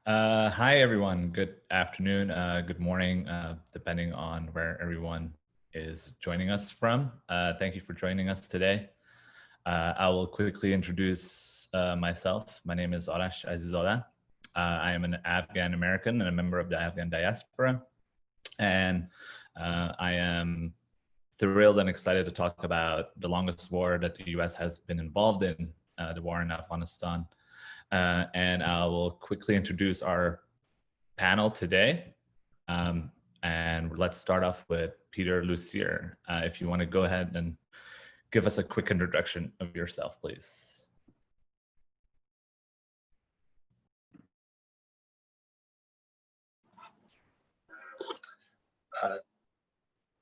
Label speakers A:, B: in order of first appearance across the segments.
A: Hi, everyone. Good afternoon, good morning, depending on where everyone is joining us from. Thank you for joining us today. I will quickly introduce myself. My name is Arash Azizzada. I am an Afghan American and a member of the Afghan diaspora. And I am thrilled and excited to talk about the longest war that the US has been involved in, the war in Afghanistan. And I will quickly introduce our panel today. And let's start off with Peter Lucier. If you want to go ahead and give us a quick introduction of yourself, please.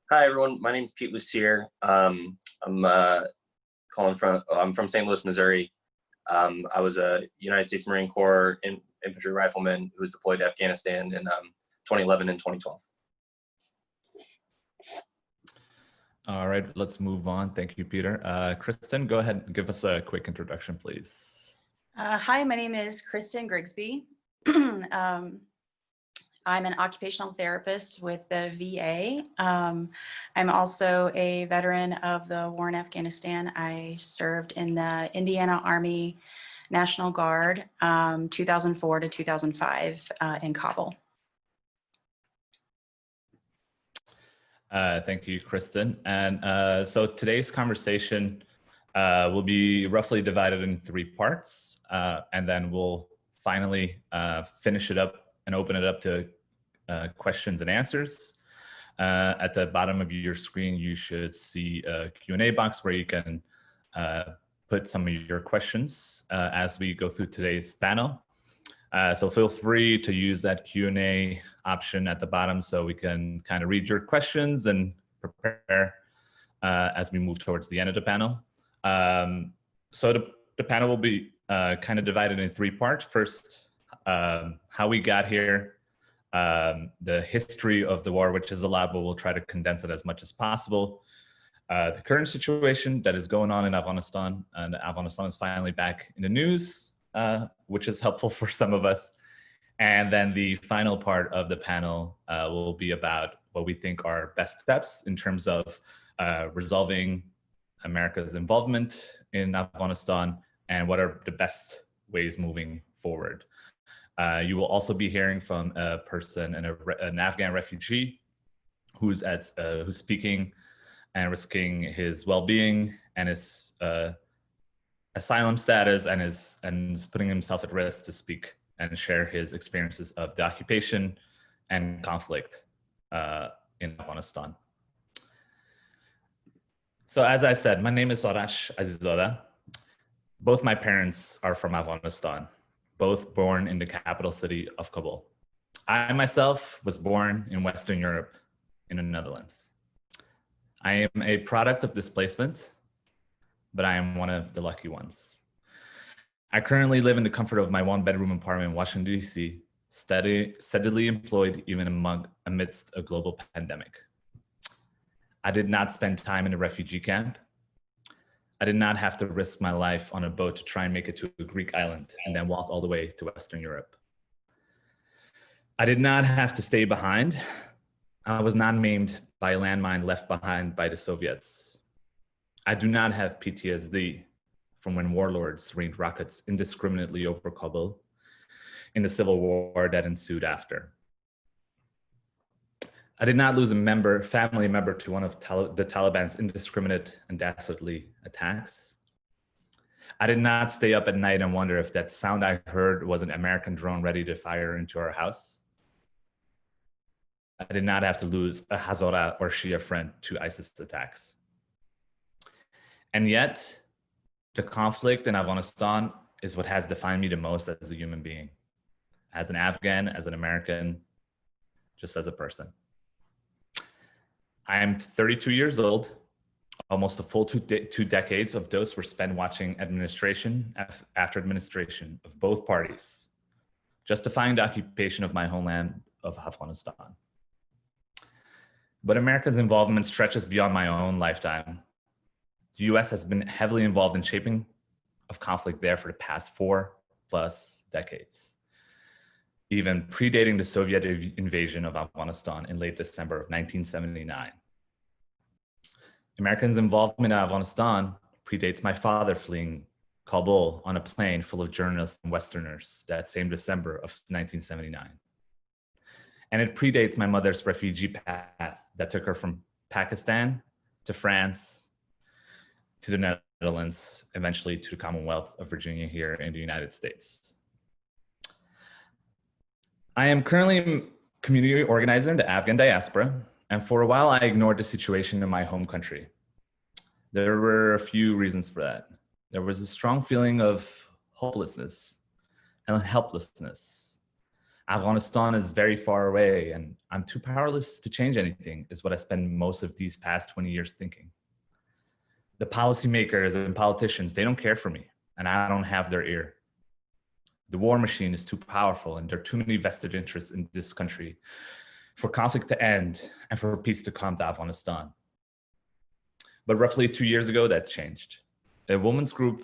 B: Hi, everyone. My name is Pete Lucier. I'm from St. Louis, Missouri. I was a United States Marine Corps infantry rifleman who was deployed to Afghanistan in 2011 and 2012.
A: All right, let's move on. Thank you, Peter. Kristen, go ahead and give us a quick introduction, please.
C: Hi, my name is Kristen Grigsby. I'm an occupational therapist with the VA. I'm also a veteran of the war in Afghanistan. I served in the Indiana Army National Guard 2004 to 2005 in Kabul.
A: Thank you, Kristen. And so today's conversation will be roughly divided in 3 parts, and then we'll finally finish it up and open it up to questions and answers. At the bottom of your screen, you should see a Q&A box where you can put some of your questions as we go through today's panel. So feel free to use that Q&A option at the bottom so we can kind of read your questions and prepare as we move towards the end of the panel. So the panel will be kind of divided in 3 parts. First, how we got here, the history of the war, which is a lot, but we'll try to condense it as much as possible. The current situation that is going on in Afghanistan, and Afghanistan is finally back in the news, which is helpful for some of us. And then the final part of the panel will be about what we think are best steps in terms of resolving America's involvement in Afghanistan and what are the best ways moving forward. You will also be hearing from a person, an Afghan refugee who's speaking and risking his well-being and his asylum status and is putting himself at risk to speak and share his experiences of the occupation and conflict in Afghanistan. So as I said, my name is Arash Azizzada. Both my parents are from Afghanistan, both born in the capital city of Kabul. I myself was born in Western Europe in the Netherlands. I am a product of displacement, but I am one of the lucky ones. I currently live in the comfort of my 1-bedroom apartment in Washington, D.C., steadily employed even amidst a global pandemic. I did not spend time in a refugee camp. I did not have to risk my life on a boat to try and make it to a Greek island and then walk all the way to Western Europe. I did not have to stay behind. I was not maimed by a landmine left behind by the Soviets. I do not have PTSD from when warlords rained rockets indiscriminately over Kabul in the civil war that ensued after. I did not lose a family member to one of the Taliban's indiscriminate and dastardly attacks. I did not stay up at night and wonder if that sound I heard was an American drone ready to fire into our house. I did not have to lose a Hazara or Shia friend to ISIS attacks. And yet, the conflict in Afghanistan is what has defined me the most as a human being, as an Afghan, as an American, just as a person. I am 32 years old. Almost a full two decades of those were spent watching administration after administration of both parties, justifying the occupation of my homeland of Afghanistan. But America's involvement stretches beyond my own lifetime. The US has been heavily involved in shaping of conflict there for the past 4+ decades. even predating the Soviet invasion of Afghanistan in late December of 1979. Americans' involvement in Afghanistan predates my father fleeing Kabul on a plane full of journalists and Westerners that same December of 1979. And it predates my mother's refugee path that took her from Pakistan to France to the Netherlands, eventually to the Commonwealth of Virginia here in the United States. I am currently a community organizer in the Afghan diaspora, and for a while I ignored the situation in my home country. There were a few reasons for that. There was a strong feeling of hopelessness and helplessness. Afghanistan is very far away and I'm too powerless to change anything, is what I spend most of these past 20 years thinking. The policymakers and politicians, they don't care for me and I don't have their ear. The war machine is too powerful and there are too many vested interests in this country for conflict to end and for peace to come to Afghanistan. But roughly 2 years ago, that changed. A women's group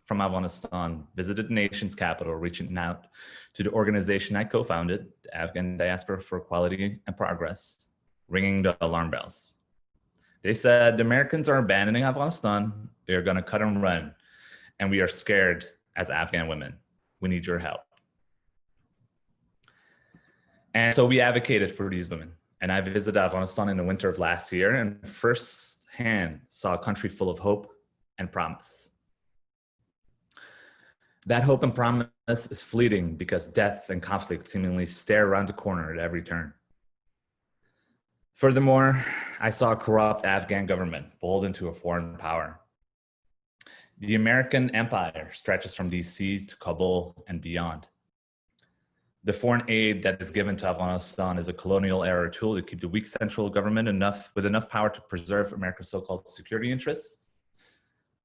A: from Afghanistan visited the nation's capital, reaching out to the organization I co-founded, the Afghan Diaspora for Equality and Progress, ringing the alarm bells. They said, the Americans are abandoning Afghanistan, they're gonna cut and run, and we are scared as Afghan women. We need your help. And so we advocated for these women. And I visited Afghanistan in the winter of last year and firsthand saw a country full of hope and promise. That hope and promise is fleeting because death and conflict seemingly stare around the corner at every turn. Furthermore, I saw a corrupt Afghan government beholden to a foreign power. The American empire stretches from DC to Kabul and beyond. The foreign aid that is given to Afghanistan is a colonial era tool to keep the weak central government with enough power to preserve America's so-called security interests,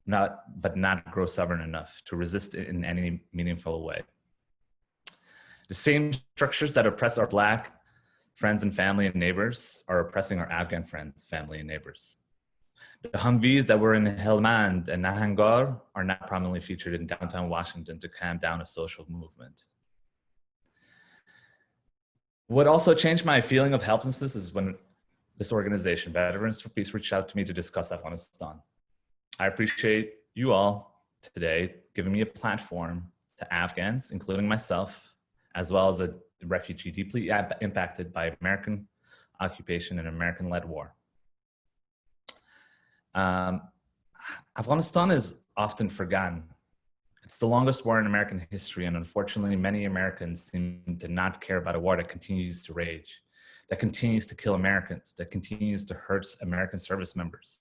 A: but not grow sovereign enough to resist it in any meaningful way. The same structures that oppress our Black friends and family and neighbors are oppressing our Afghan friends, family, and neighbors. The Humvees that were in Helmand and Nahangar are not prominently featured in downtown Washington to calm down a social movement. What also changed my feeling of helplessness is when this organization, Veterans for Peace, reached out to me to discuss Afghanistan. I appreciate you all today giving me a platform to Afghans, including myself, as well as a refugee deeply impacted by American occupation and American-led war. Afghanistan is often forgotten. It's the longest war in American history, and unfortunately, many Americans seem to not care about a war that continues to rage, that continues to kill Americans, that continues to hurt American service members,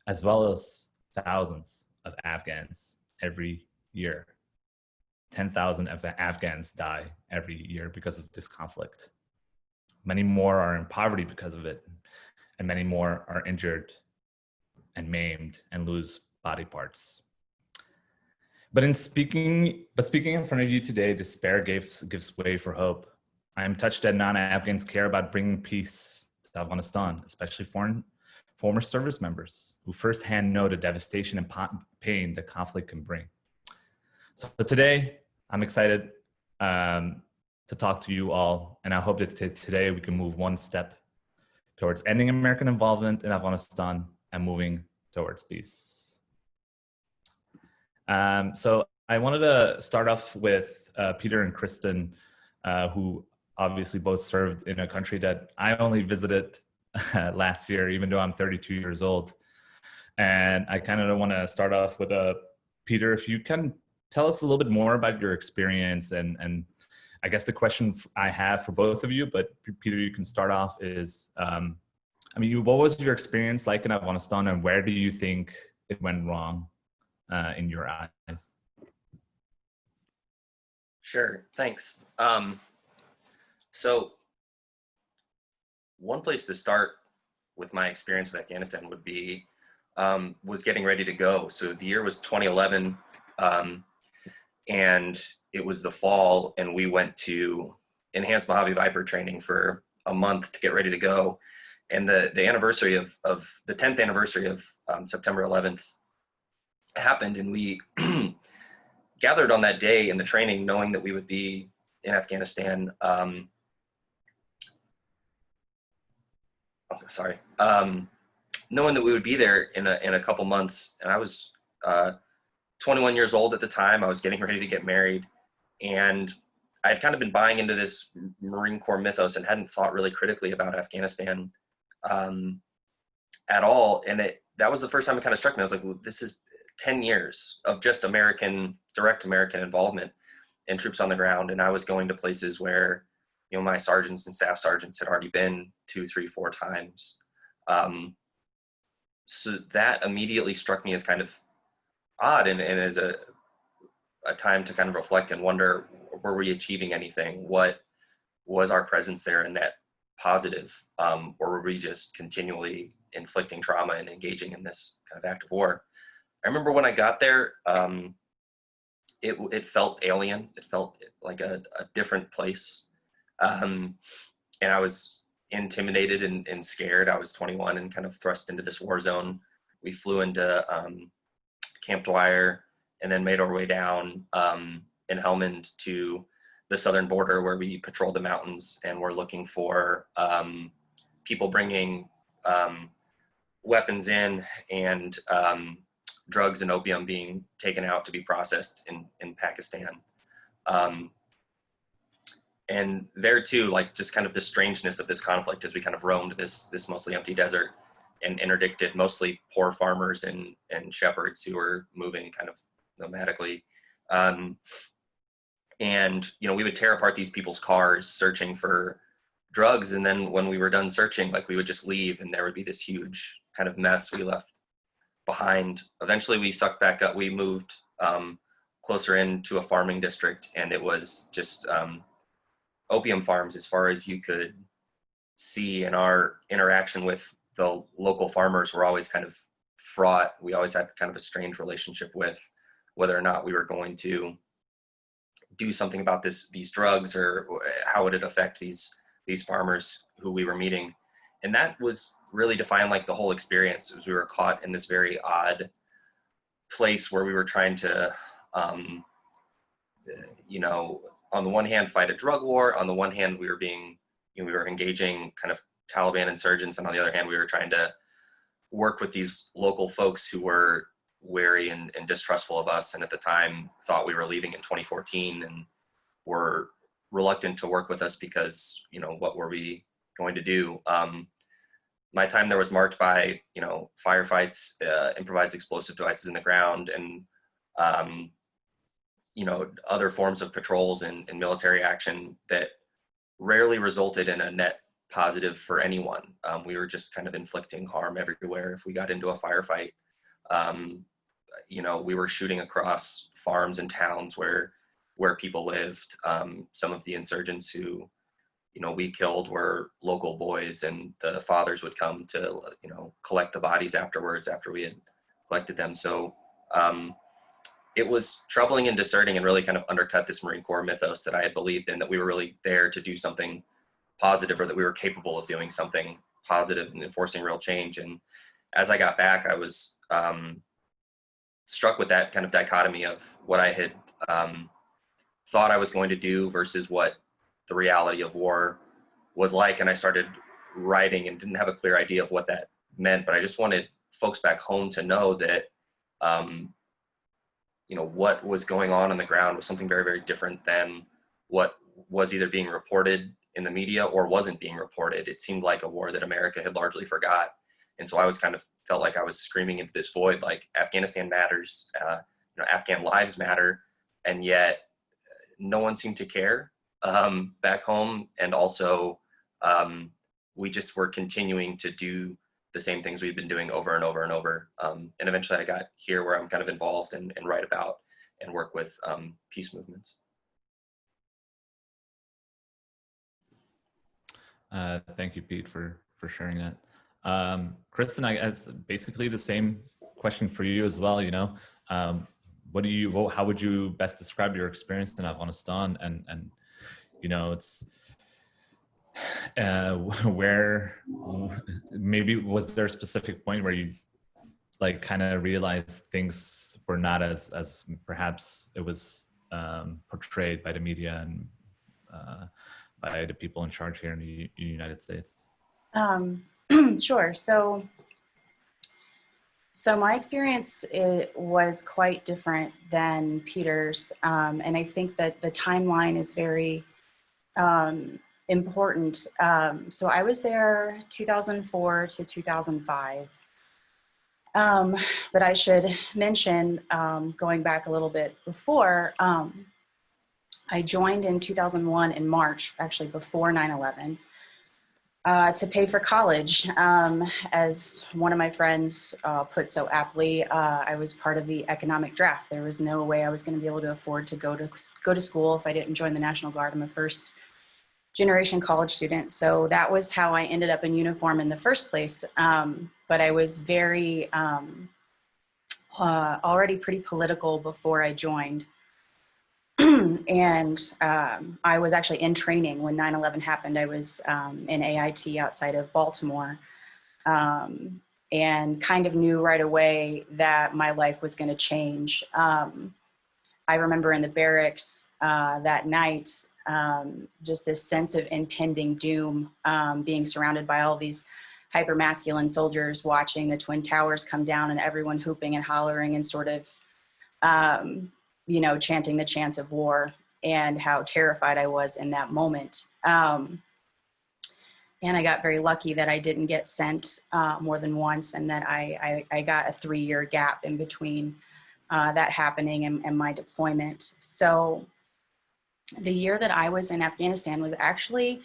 A: as well as thousands of Afghans every year. 10,000 Afghans die every year because of this conflict. Many more are in poverty because of it, and many more are injured and maimed and lose body parts. But speaking in front of you today, despair gives way for hope. I am touched that non-Afghans care about bringing peace to Afghanistan, especially former service members who firsthand know the devastation and pain that conflict can bring. So today, I'm excited to talk to you all, and I hope that today we can move one step towards ending American involvement in Afghanistan and moving towards peace. So I wanted to start off with Peter and Kristen, who obviously both served in a country that I only visited last year, even though I'm 32 years old. And I kind of want to start off with Peter, if you can tell us a little bit more about your experience. And I guess the question I have for both of you, but Peter, you can start off is, what was your experience like in Afghanistan and where do you think it went wrong in your eyes?
B: Sure, thanks. So one place to start with my experience with Afghanistan would be, was getting ready to go. So the year was 2011, and it was the fall, and we went to Enhanced Mojave Viper training for a month to get ready to go. And the anniversary of the 10th anniversary of September 11th happened, and we gathered on that day in the training knowing that we would be in Afghanistan. Knowing that we would be there in a couple months, and I was 21 years old at the time. I was getting ready to get married, and I had kind of been buying into this Marine Corps mythos and hadn't thought really critically about Afghanistan at all. And that was the first time it kind of struck me. I was like, well, this is 10 years of just direct American involvement and troops on the ground. And I was going to places where, you know, my sergeants and staff sergeants had already been 2, 3, 4 times. So that immediately struck me as kind of odd, and as a time to kind of reflect and wonder, were we achieving anything? What was our presence there in that positive? Or were we just continually inflicting trauma and engaging in this kind of act of war? I remember when I got there, it felt alien. It felt like a different place. And I was intimidated and scared. I was 21 and kind of thrust into this war zone. We flew into Camp Dwyer and then made our way down in Helmand to the southern border, where we patrolled the mountains and were looking for people bringing weapons in, and drugs and opium being taken out to be processed in Pakistan. And there too, like, just kind of the strangeness of this conflict as we kind of roamed this mostly empty desert and interdicted mostly poor farmers and shepherds who were moving kind of nomadically. And, you know, we would tear apart these people's cars searching for drugs. And then when we were done searching, like, we would just leave, and there would be this huge kind of mess we left behind. Eventually we sucked back up. We moved closer into a farming district, and it was just opium farms as far as you could see. And our interaction with the local farmers were always kind of fraught. We always had kind of a strained relationship with whether or not we were going to do something about these drugs, or how would it affect these farmers who we were meeting. And that was really defined like the whole experience, as we were caught in this very odd place where we were trying to, you know, on the one hand, fight a drug war. On the one hand, we were engaging kind of Taliban insurgents. And on the other hand, we were trying to work with these local folks who were wary and distrustful of us. And at the time thought we were leaving in 2014 and were reluctant to work with us because, you know, what were we going to do? My time there was marked by, you know, firefights, improvised explosive devices in the ground, and, you know, other forms of patrols and military action that rarely resulted in a net positive for anyone. We were just kind of inflicting harm everywhere. If we got into a firefight, you know, we were shooting across farms and towns where people lived. Some of the insurgents who, you know, we killed were local boys, and the fathers would come to, you know, collect the bodies afterwards after we had collected them. So it was troubling and discerning, and really kind of undercut this Marine Corps mythos that I had believed in, that we were really there to do something positive, or that we were capable of doing something positive and enforcing real change. And as I got back, I was struck with that kind of dichotomy of what I had thought I was going to do versus what the reality of war was like. And I started writing and didn't have a clear idea of what that meant, but I just wanted folks back home to know that, you know, what was going on the ground was something very, very different than what was either being reported in the media or wasn't being reported. It seemed like a war that America had largely forgot. And so I was kind of felt like I was screaming into this void, like, Afghanistan matters, you know, Afghan lives matter. And yet no one seemed to care back home. And also we just were continuing to do the same things we've been doing over and over and over. And eventually I got here where I'm kind of involved and write about and work with peace movements.
A: Thank you, Pete, for sharing that. Kristen, it's basically the same question for you as well. You know, how would you best describe your experience in Afghanistan? And you know, it's where maybe was there a specific point where you like kind of realized things were not as perhaps it was portrayed by the media, and by the people in charge here in the United States?
C: Sure. So my experience was quite different than Peter's, and I think that the timeline is very important. So I was there 2004 to 2005. But I should mention, going back a little bit before, I joined in 2001 in March, actually before 9/11. To pay for college. As one of my friends put so aptly, I was part of the economic draft. There was no way I was going to be able to afford to go to school if I didn't join the National Guard. I'm a first generation college student. So that was how I ended up in uniform in the first place. But I was very, already pretty political before I joined. And I was actually in training when 9/11 happened. I was in AIT outside of Baltimore, and kind of knew right away that my life was going to change. I remember in the barracks that night, just this sense of impending doom, being surrounded by all these hyper-masculine soldiers, watching the Twin Towers come down and everyone hooping and hollering and sort of, chanting the chants of war, and how terrified I was in that moment. And I got very lucky that I didn't get sent more than once, and that I got a 3-year gap in between that happening and my deployment. So the year that I was in Afghanistan was actually,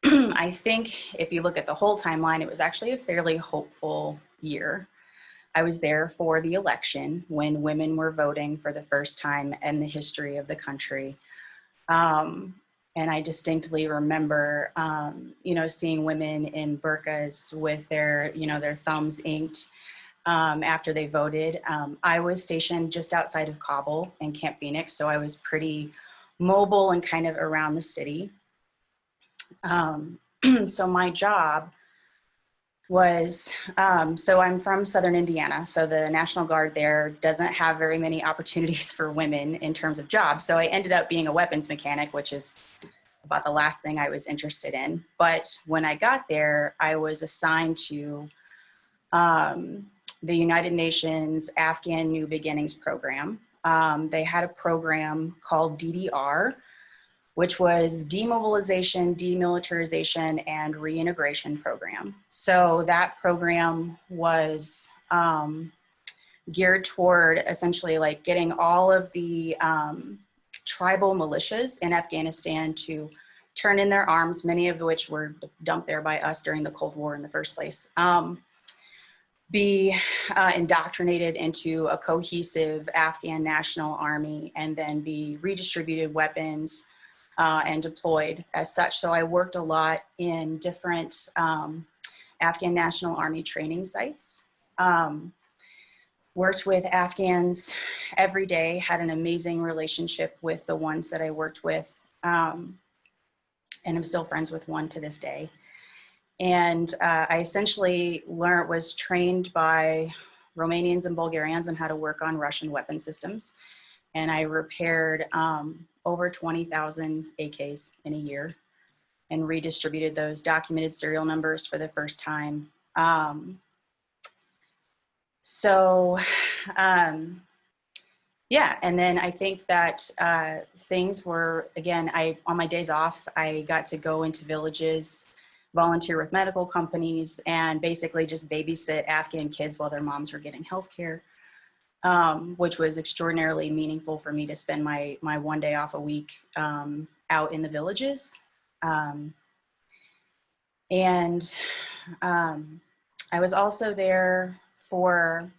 C: I think if you look at the whole timeline, it was actually a fairly hopeful year. I was there for the election when women were voting for the first time in the history of the country. And I distinctly remember, seeing women in burqas with their thumbs inked after they voted. I was stationed just outside of Kabul in Camp Phoenix, so I was pretty mobile and kind of around the city. So my job was, so I'm from Southern Indiana, so the National Guard there doesn't have very many opportunities for women in terms of jobs. So I ended up being a weapons mechanic, which is about the last thing I was interested in. But when I got there, I was assigned to the United Nations Afghan New Beginnings program. They had a program called DDR, which was demobilization, demilitarization, and reintegration program. So that program was geared toward essentially like getting all of the tribal militias in Afghanistan to turn in their arms, many of which were dumped there by us during the Cold War in the first place, be indoctrinated into a cohesive Afghan national army, and then be redistributed weapons, and deployed as such. So I worked a lot in different Afghan National Army training sites. Worked with Afghans every day, had an amazing relationship with the ones that I worked with, and I'm still friends with one to this day. And I essentially was trained by Romanians and Bulgarians on how to work on Russian weapon systems. And I repaired over 20,000 AKs in a year and redistributed those documented serial numbers for the first time. Yeah, and then I think that things were, again, on my days off, I got to go into villages, volunteer with medical companies, and basically just babysit Afghan kids while their moms were getting healthcare. Which was extraordinarily meaningful for me to spend my 1 day off a week out in the villages. And I was also there for,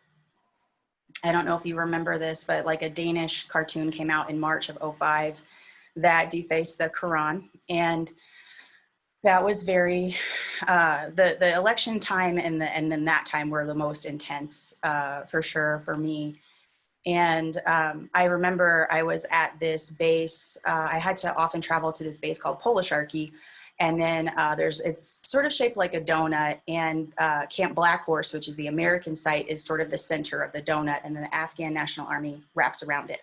C: I don't know if you remember this, but like a Danish cartoon came out in March of 2005 that defaced the Quran. And that was very, the election time and then that time were the most intense for sure for me. And I remember I was at this base. I had to often travel to this base called Polisharki. And then it's sort of shaped like a donut, and Camp Black Horse, which is the American site, is sort of the center of the donut, and then the Afghan National Army wraps around it.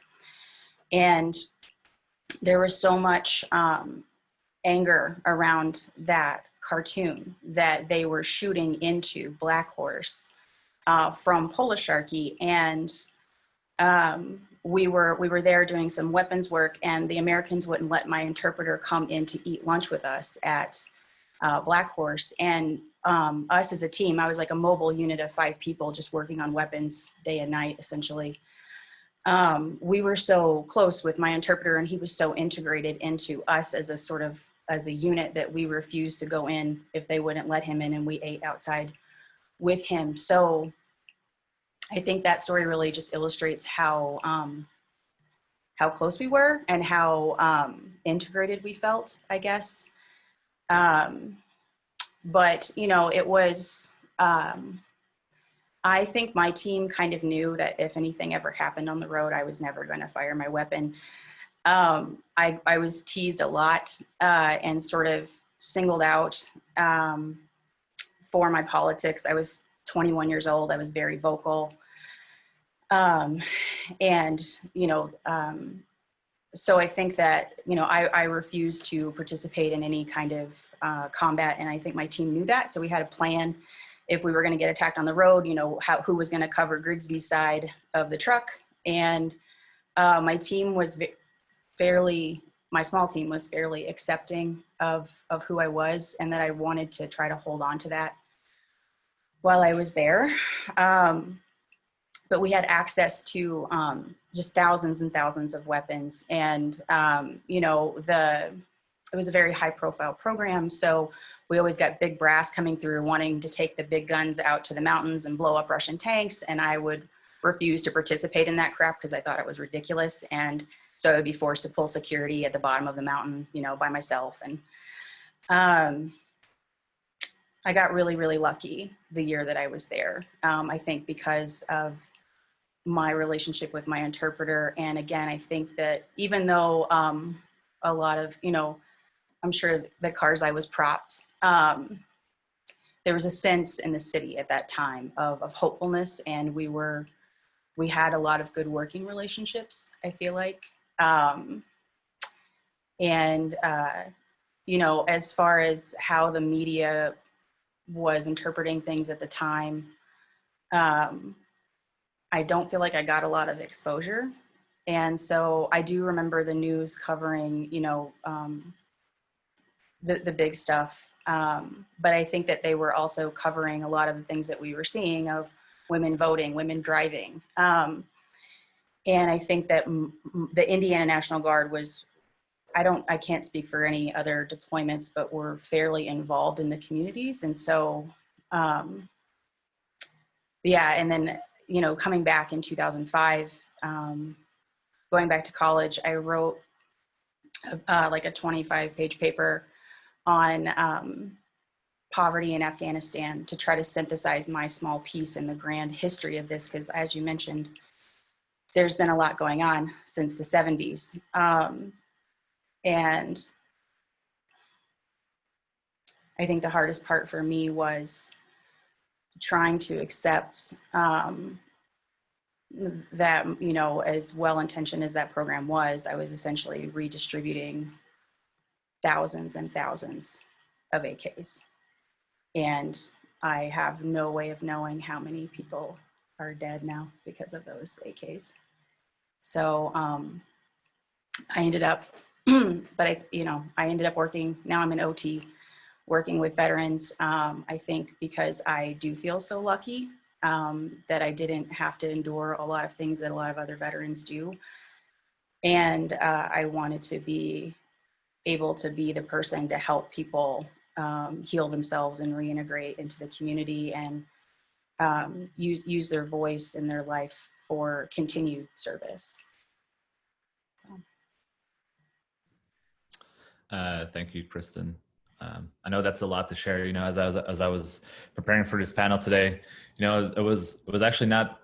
C: And there was so much anger around that cartoon that they were shooting into Black Horse from Polisharky. And we were there doing some weapons work, and the Americans wouldn't let my interpreter come in to eat lunch with us at Black Horse. And us as a team, I was like a mobile unit of 5 people just working on weapons day and night, essentially. We were so close with my interpreter, and he was so integrated into us as a unit that we refused to go in if they wouldn't let him in, and we ate outside with him. So I think that story really just illustrates how close we were and how integrated we felt, I guess. But, you know, it was, I think my team kind of knew that if anything ever happened on the road, I was never going to fire my weapon. I was teased a lot and sort of singled out for my politics. I was 21 years old. I was very vocal. And, you know, so I think that, you know, I refused to participate in any kind of combat, and I think my team knew that. So we had a plan if we were going to get attacked on the road, you know, who was going to cover Grigsby's side of the truck. And my team was my small team was fairly accepting of who I was, and that I wanted to try to hold on to that while I was there. But we had access to just thousands and thousands of weapons. And, you know, it was a very high profile program. So we always got big brass coming through wanting to take the big guns out to the mountains and blow up Russian tanks. And I would refuse to participate in that crap because I thought it was ridiculous. And so I would be forced to pull security at the bottom of the mountain, you know, by myself. And I got really, really lucky the year that I was there. I think because of my relationship with my interpreter. And again, I think that even though a lot of, you know, I'm sure the cars I was propped, there was a sense in the city at that time of hopefulness, and we had a lot of good working relationships, I feel like. You know, as far as how the media was interpreting things at the time, I don't feel like I got a lot of exposure. And so I do remember the news covering, you know, the big stuff. But I think that they were also covering a lot of the things that we were seeing of women voting, women driving. And I think that the Indiana National Guard was, I can't speak for any other deployments, but were fairly involved in the communities. And so, yeah, and then, you know, coming back in 2005, going back to college, I wrote like a 25-page paper on poverty in Afghanistan to try to synthesize my small piece in the grand history of this, because as you mentioned, there's been a lot going on since the 70s. And I think the hardest part for me was trying to accept that, you know, as well-intentioned as that program was, I was essentially redistributing thousands and thousands of AKs. And I have no way of knowing how many people are dead now because of those AKs. So I ended up, but I ended up working, now I'm an OT, working with veterans. I think because I do feel so lucky that I didn't have to endure a lot of things that a lot of other veterans do. And I wanted to be able to be the person to help people heal themselves and reintegrate into the community and use their voice in their life for continued service.
A: Thank you, Kristen. I know that's a lot to share. You know, as I was preparing for this panel today, you know, it was actually not.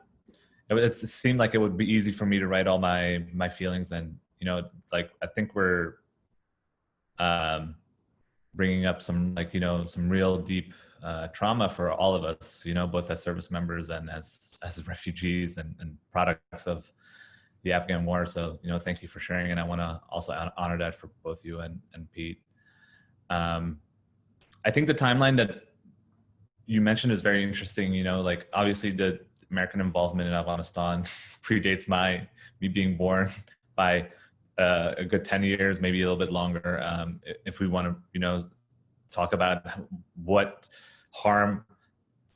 A: It seemed like it would be easy for me to write all my feelings, and you know, like I think we're bringing up some, like, you know, some real deep trauma for all of us. You know, both as service members and as refugees and products of the Afghan war. So, you know, thank you for sharing, and I want to also honor that for both you and Pete. I think the timeline that you mentioned is very interesting. You know, like obviously the American involvement in Afghanistan predates me being born by a good 10 years, maybe a little bit longer. If we want to, you know, talk about what harm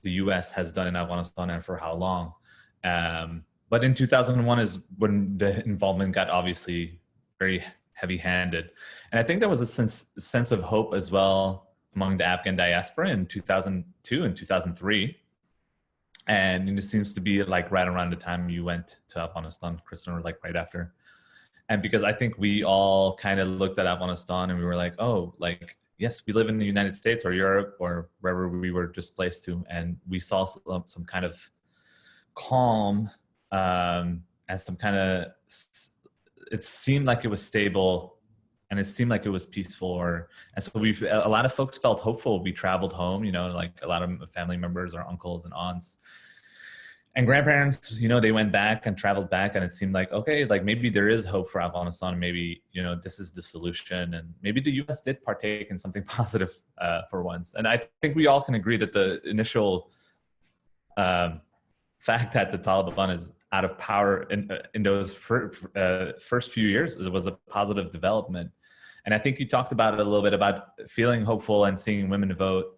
A: the U.S. has done in Afghanistan and for how long. But in 2001 is when the involvement got obviously very heavy-handed. And I think there was a sense of hope as well among the Afghan diaspora in 2002 and 2003. And it seems to be like right around the time you went to Afghanistan, Kristen, or like right after. And because I think we all kind of looked at Afghanistan and we were like, oh, like, yes, we live in the United States or Europe or wherever we were displaced to. And we saw some kind of calm and some kind of, it seemed like it was stable and it seemed like it was peaceful. And so a lot of folks felt hopeful. We traveled home, you know, like a lot of family members, our uncles and aunts and grandparents, you know, they went back and traveled back, and it seemed like, okay, like maybe there is hope for Afghanistan. Maybe, you know, this is the solution, and maybe the U.S. did partake in something positive for once. And I think we all can agree that the initial fact that the Taliban is out of power in those first few years, it was a positive development. And I think you talked about it a little bit about feeling hopeful and seeing women vote.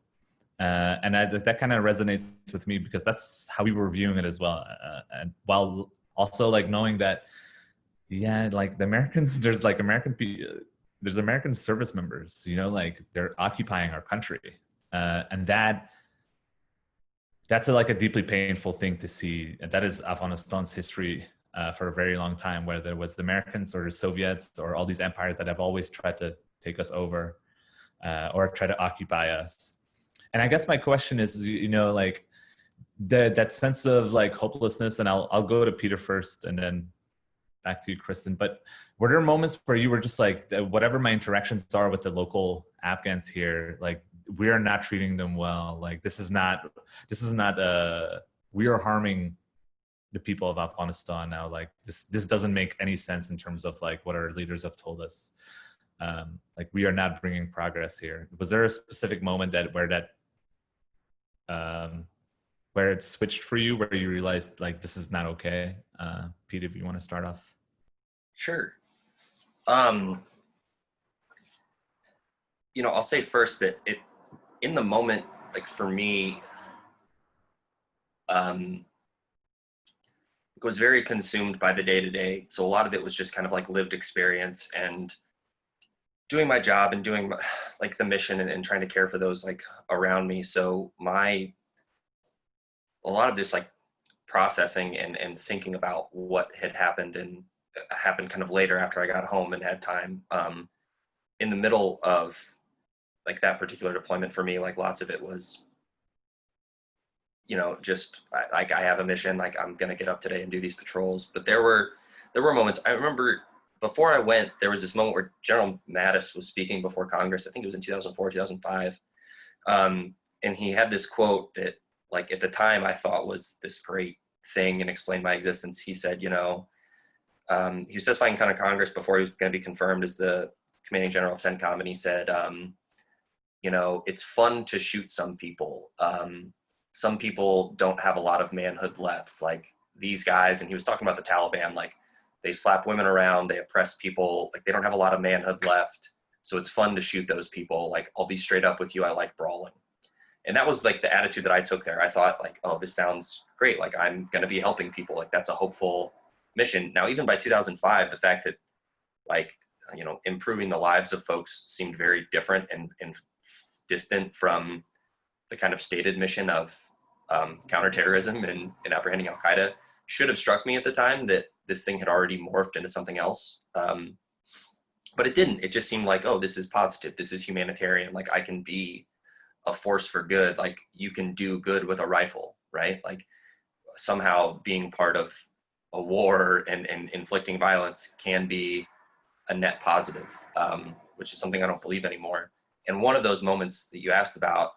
A: And that kind of resonates with me because that's how we were viewing it as well. And while also like knowing that, yeah, like the Americans, there's American service members, you know, like they're occupying our country. And that's like a deeply painful thing to see. And that is Afghanistan's history for a very long time, where there was the Americans or the Soviets or all these empires that have always tried to take us over or try to occupy us. And I guess my question is, you know, like that sense of like hopelessness, and I'll go to Peter first and then back to you, Kristen. But were there moments where you were just like, whatever my interactions are with the local Afghans here, like we are not treating them well. Like this is not we are harming the people of Afghanistan now. Like this doesn't make any sense in terms of like what our leaders have told us. Like we are not bringing progress here. Was there a specific moment where it switched for you, where you realized like this is not okay? Pete, if you want to start off.
B: Sure. You know, I'll say first that in the moment, like for me, it was very consumed by the day-to-day. So a lot of it was just kind of like lived experience and doing my job and doing like the mission and trying to care for those like around me. So a lot of this like processing and thinking about what had happened and happened kind of later after I got home and had time, in the middle of like that particular deployment for me, like lots of it was, you know, just like I have a mission, like I'm going to get up today and do these patrols. But there were moments. I remember before I went, there was this moment where General Mattis was speaking before Congress. I think it was in 2004, 2005. And he had this quote that like at the time I thought was this great thing and explained my existence. He said, you know, he was testifying in front of Congress before he was going to be confirmed as the commanding general of CENTCOM. And he said, you know, it's fun to shoot some people. Some people don't have a lot of manhood left, like these guys. And he was talking about the Taliban, like they slap women around, they oppress people, like they don't have a lot of manhood left. So it's fun to shoot those people. Like, I'll be straight up with you. I like brawling. And that was like the attitude that I took there. I thought like, oh, this sounds great. Like I'm going to be helping people. Like that's a hopeful mission. Now, even by 2005, the fact that like, you know, improving the lives of folks seemed very different and distant from the kind of stated mission of counterterrorism and apprehending Al-Qaeda should have struck me at the time that this thing had already morphed into something else. But it didn't. It just seemed like, oh, this is positive. This is humanitarian. Like I can be a force for good. Like you can do good with a rifle, right? Like somehow being part of a war and inflicting violence can be a net positive, which is something I don't believe anymore. And one of those moments that you asked about,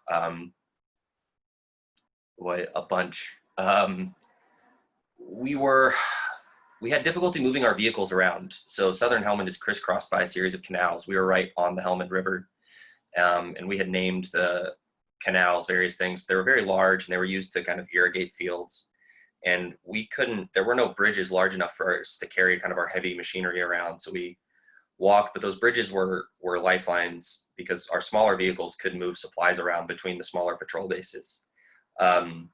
B: we had difficulty moving our vehicles around. So Southern Helmand is crisscrossed by a series of canals. We were right on the Helmand River. And we had named the canals various things. They were very large, and they were used to kind of irrigate fields. And there were no bridges large enough for us to carry kind of our heavy machinery around. So we walked, but those bridges were lifelines because our smaller vehicles could move supplies around between the smaller patrol bases. And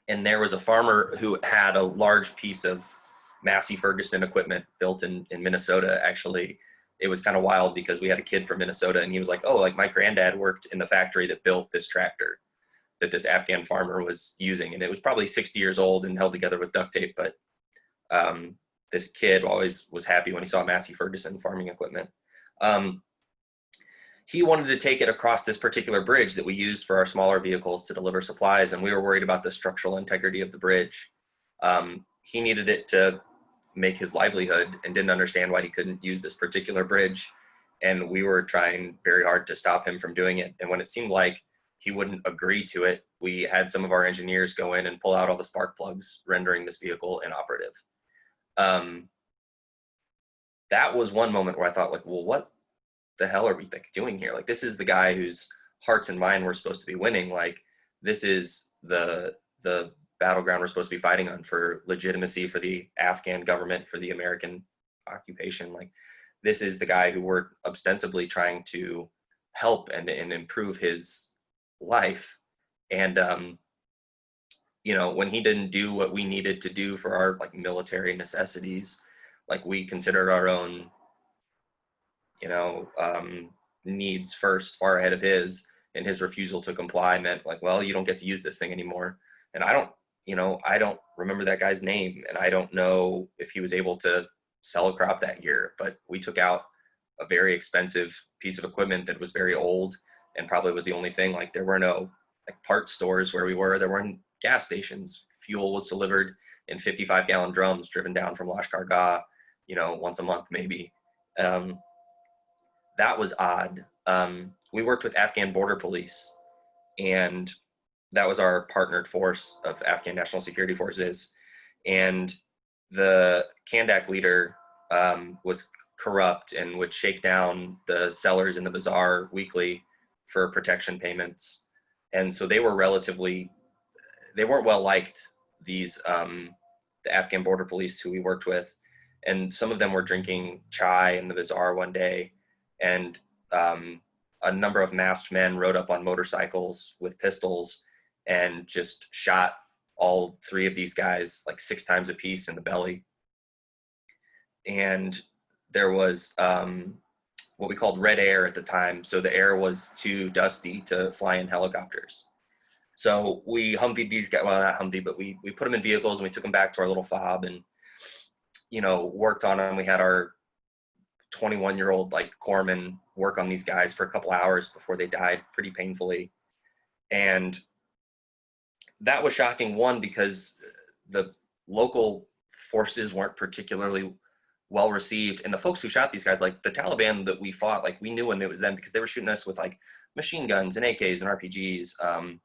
B: there was a farmer who had a large piece of Massey Ferguson equipment built in Minnesota. Actually, it was kind of wild because we had a kid from Minnesota, and he was like, oh, like my granddad worked in the factory that built this tractor that this Afghan farmer was using. And it was probably 60 years old and held together with duct tape. But this kid always was happy when he saw Massey Ferguson farming equipment. He wanted to take it across this particular bridge that we used for our smaller vehicles to deliver supplies. And we were worried about the structural integrity of the bridge. He needed it to make his livelihood and didn't understand why he couldn't use this particular bridge. And we were trying very hard to stop him from doing it. And when it seemed like he wouldn't agree to it, we had some of our engineers go in and pull out all the spark plugs, rendering this vehicle inoperative. That was one moment where I thought, like, well, what the hell are we doing here? Like, this is the guy whose hearts and mind we're supposed to be winning. Like, this is the battleground we're supposed to be fighting on for legitimacy for the Afghan government, for the American occupation. Like, this is the guy who we're ostensibly trying to help and improve his life. And you know, when he didn't do what we needed to do for our like military necessities, like we considered our own, you know, needs first, far ahead of his, and his refusal to comply meant like, well, you don't get to use this thing anymore. And I don't remember that guy's name, and I don't know if he was able to sell a crop that year, but we took out a very expensive piece of equipment that was very old and probably was the only thing. Like, there were no like parts stores where we were. There weren't gas stations. Fuel was delivered in 55-gallon drums driven down from Lashkar Gah, you know, once a month maybe. That was odd. We worked with Afghan border police, and that was our partnered force of Afghan National Security Forces. And the Kandak leader was corrupt and would shake down the sellers in the bazaar weekly for protection payments. And so they weren't well liked, these, the Afghan border police who we worked with. And some of them were drinking chai in the bazaar one day. And a number of masked men rode up on motorcycles with pistols and just shot all three of these guys like 6 times a piece in the belly. And there was what we called red air at the time. So the air was too dusty to fly in helicopters. So we Humveed these guys, well, not Humvee, but we put them in vehicles and we took them back to our little fob and, you know, worked on them. We had our 21-year-old like corpsman work on these guys for a couple hours before they died pretty painfully. And that was shocking, one, because the local forces weren't particularly well received. And the folks who shot these guys, like the Taliban that we fought, like we knew when it was them because they were shooting us with like machine guns and AKs and RPGs.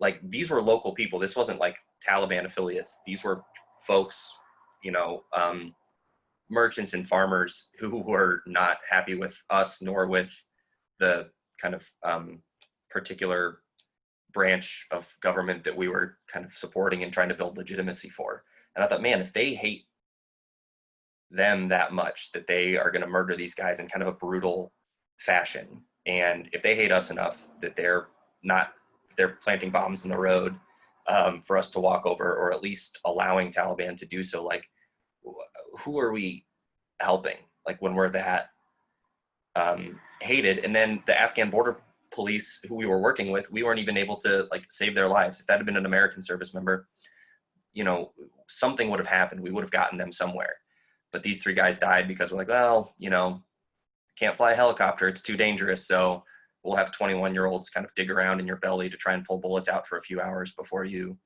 B: Like these were local people. This wasn't like Taliban affiliates. These were folks, you know, merchants and farmers who were not happy with us nor with the kind of particular branch of government that we were kind of supporting and trying to build legitimacy for. And I thought, man, if they hate them that much that they are going to murder these guys in kind of a brutal fashion, and if they hate us enough that they're planting bombs in the road for us to walk over, or at least allowing Taliban to do so, like, who are we helping? Like when we're that hated. And then the Afghan border police who we were working with, we weren't even able to like save their lives. If that had been an American service member, you know, something would have happened. We would have gotten them somewhere. But these 3 guys died because we're like, well, you know, can't fly a helicopter. It's too dangerous. So we'll have 21-year-olds kind of dig around in your belly to try and pull bullets out for a few hours before you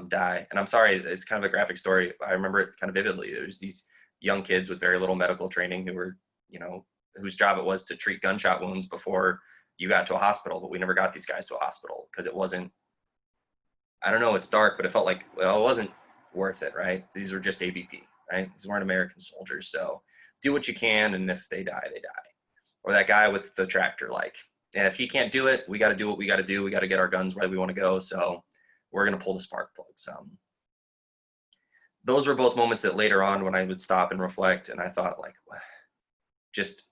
B: die. And I'm sorry, it's kind of a graphic story. I remember it kind of vividly. There's these young kids with very little medical training who were, you know, whose job it was to treat gunshot wounds before you got to a hospital. But we never got these guys to a hospital because it wasn't, I don't know, it's dark, but it felt like, well, it wasn't worth it, right? These were just ABP, right? These weren't American soldiers. So do what you can, and if they die, they die. Or that guy with the tractor, like, And if he can't do it, we got to do what we got to do. We got to get our guns where we want to go. So we're going to pull the spark plugs. Those were both moments that later on when I would stop and reflect, and I thought, like, just,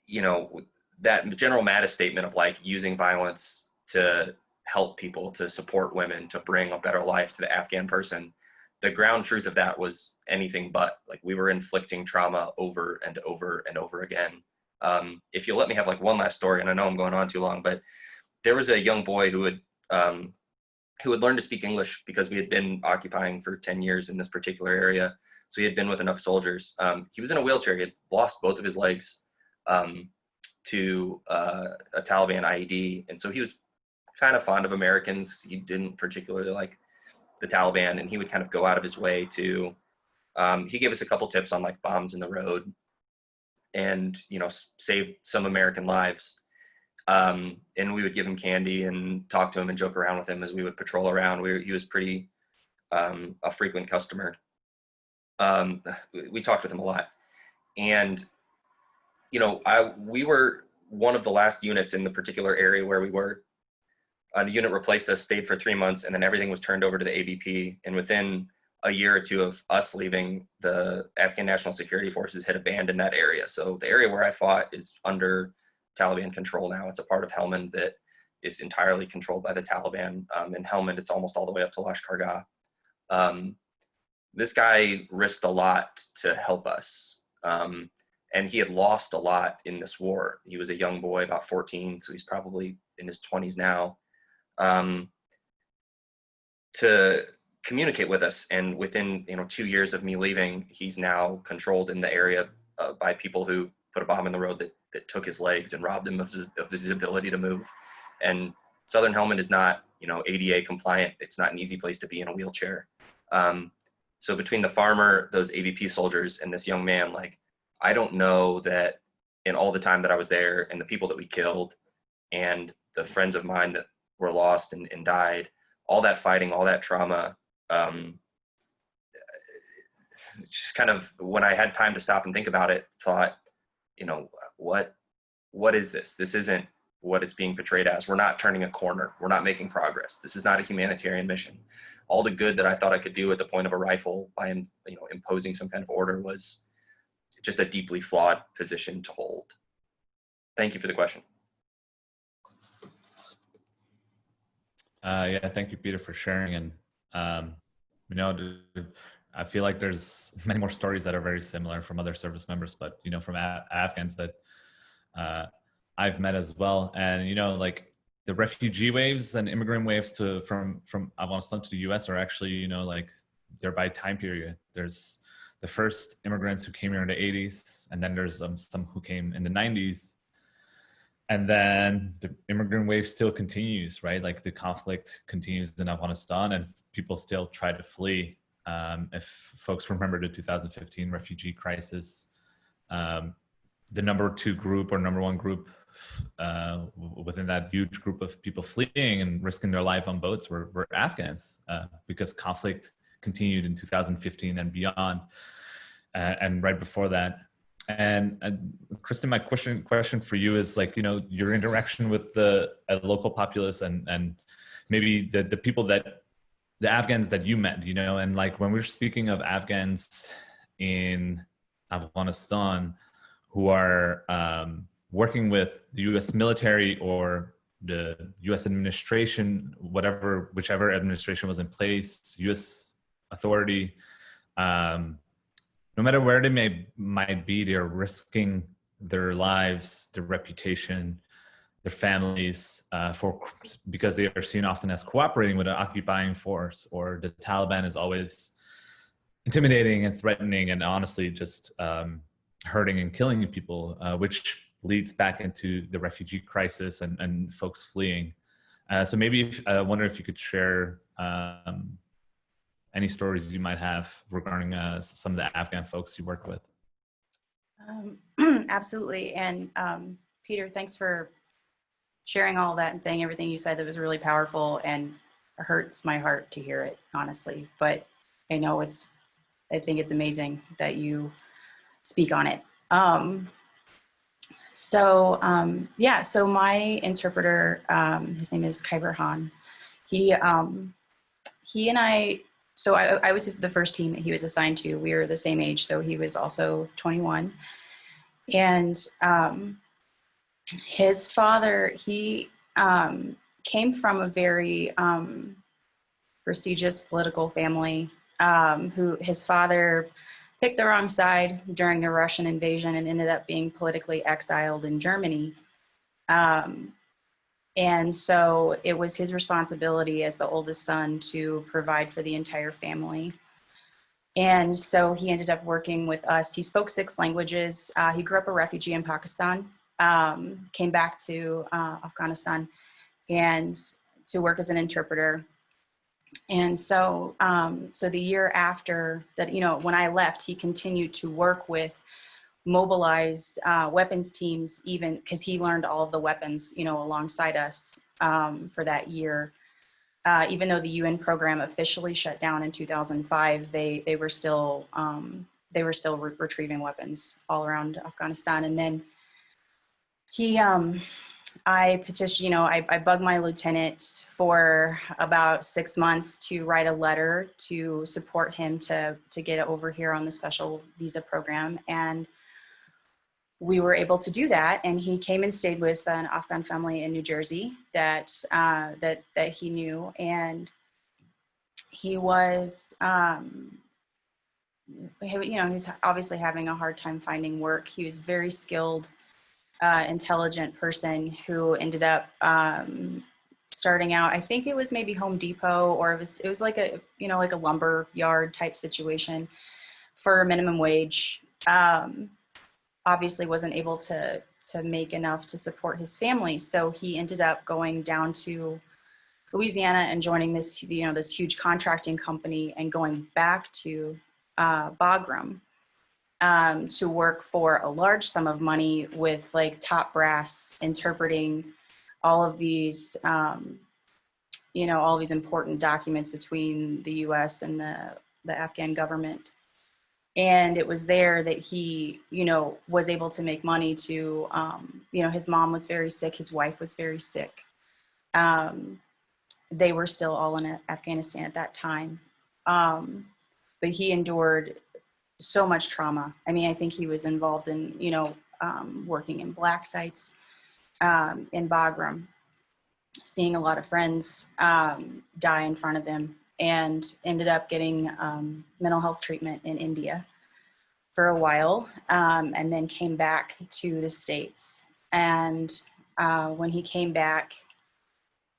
B: you know, that General Mattis statement of like using violence to help people, to support women, to bring a better life to the Afghan person. The ground truth of that was anything but. Like, we were inflicting trauma over and over and over again. If you'll let me have like one last story, and I know I'm going on too long, but there was a young boy who had learned to speak English because we had been occupying for 10 years in this particular area. So he had been with enough soldiers. He was in a wheelchair. He had lost both of his legs to a Taliban IED. And so he was kind of fond of Americans. He didn't particularly like the Taliban, and he would kind of go out of his way to, he gave us a couple tips on like bombs in the road and, you know, save some American lives. And we would give him candy and talk to him and joke around with him as we would patrol around. He was pretty a frequent customer. We talked with him a lot. And, you know, we were one of the last units in the particular area where we were. A unit replaced us, stayed for 3 months, and then everything was turned over to the ABP. And within a year or two of us leaving, the Afghan National Security Forces had abandoned that area. So the area where I fought is under Taliban control now. It's a part of Helmand that is entirely controlled by the Taliban. In Helmand, it's almost all the way up to Lashkar Gah. This guy risked a lot to help us. And he had lost a lot in this war. He was a young boy, about 14, so he's probably in his 20s now. To communicate with us, and within 2 years of me leaving, he's now controlled in the area by people who put a bomb in the road that took his legs and robbed him of his ability to move. And Southern Helmand is not ADA compliant. It's not an easy place to be in a wheelchair. So between the farmer, those ABP soldiers, and this young man, like, I don't know that in all the time that I was there, and the people that we killed, and the friends of mine that were lost and died, all that fighting, all that trauma, just kind of, when I had time to stop and think about it, thought, what is this? This isn't what it's being portrayed as. We're not turning a corner. We're not making progress. This is not a humanitarian mission. All the good that I thought I could do at the point of a rifle by imposing some kind of order was just a deeply flawed position to hold. Thank you for the question.
A: Yeah, thank you, Peter, for sharing. And, I feel like there's many more stories that are very similar from other service members, but, from Afghans that I've met as well. And, like the refugee waves and immigrant waves from Afghanistan to the US are actually, they're by time period. There's the first immigrants who came here in the 80s, and then there's some who came in the 90s. And then the immigrant wave still continues, right? Like the conflict continues in Afghanistan, and people still try to flee. If folks remember the 2015 refugee crisis, the number one group within that huge group of people fleeing and risking their life on boats were Afghans, because conflict continued in 2015 and beyond, and right before that. And Kristen, my question for you is, like, your interaction with the local populace and maybe the people the Afghans that you met, and like when we're speaking of Afghans in Afghanistan who are working with the U.S. military or the U.S. administration, whichever administration was in place, U.S. authority, no matter where they might be, they're risking their lives, their reputation, their families, because they are seen often as cooperating with an occupying force, or the Taliban is always intimidating and threatening and honestly just hurting and killing people, which leads back into the refugee crisis and folks fleeing. So maybe I wonder if you could share any stories you might have regarding some of the Afghan folks you worked with.
C: Absolutely. And Peter, thanks for sharing all that and saying everything you said. That was really powerful, and it hurts my heart to hear it, honestly. But I know I think it's amazing that you speak on it. So yeah, so my interpreter, his name is Kyber Han. He and I, so I was the first team that he was assigned to. We were the same age, so he was also 21. And his father, he came from a very prestigious political family. Who his father picked the wrong side during the Russian invasion and ended up being politically exiled in Germany. And so it was his responsibility as the oldest son to provide for the entire family. And so he ended up working with us. He spoke 6 languages. He grew up a refugee in Pakistan, came back to Afghanistan and to work as an interpreter. And so, so the year after that, you know, when I left, he continued to work with mobilized weapons teams, even because he learned all of the weapons, you know, alongside us for that year. Even though the UN program officially shut down in 2005, they were still retrieving weapons all around Afghanistan. And then he, I petitioned, you know, I bugged my lieutenant for about 6 months to write a letter to support him to get over here on the special visa program. And we were able to do that. And he came and stayed with an Afghan family in New Jersey that he knew. And he was, you know, he's obviously having a hard time finding work. He was very skilled, intelligent person who ended up starting out, I think it was maybe Home Depot, or it was like a, you know, like a lumber yard type situation for minimum wage. Obviously wasn't able to make enough to support his family. So he ended up going down to Louisiana and joining this, you know, this huge contracting company and going back to Bagram to work for a large sum of money with like top brass interpreting all of these, you know, all these important documents between the US and the Afghan government. And it was there that he, you know, was able to make money to, you know, his mom was very sick. His wife was very sick. They were still all in Afghanistan at that time. But he endured so much trauma. I mean, I think he was involved in, you know, working in black sites in Bagram, seeing a lot of friends die in front of him, and ended up getting mental health treatment in India for a while, and then came back to the States. And when he came back,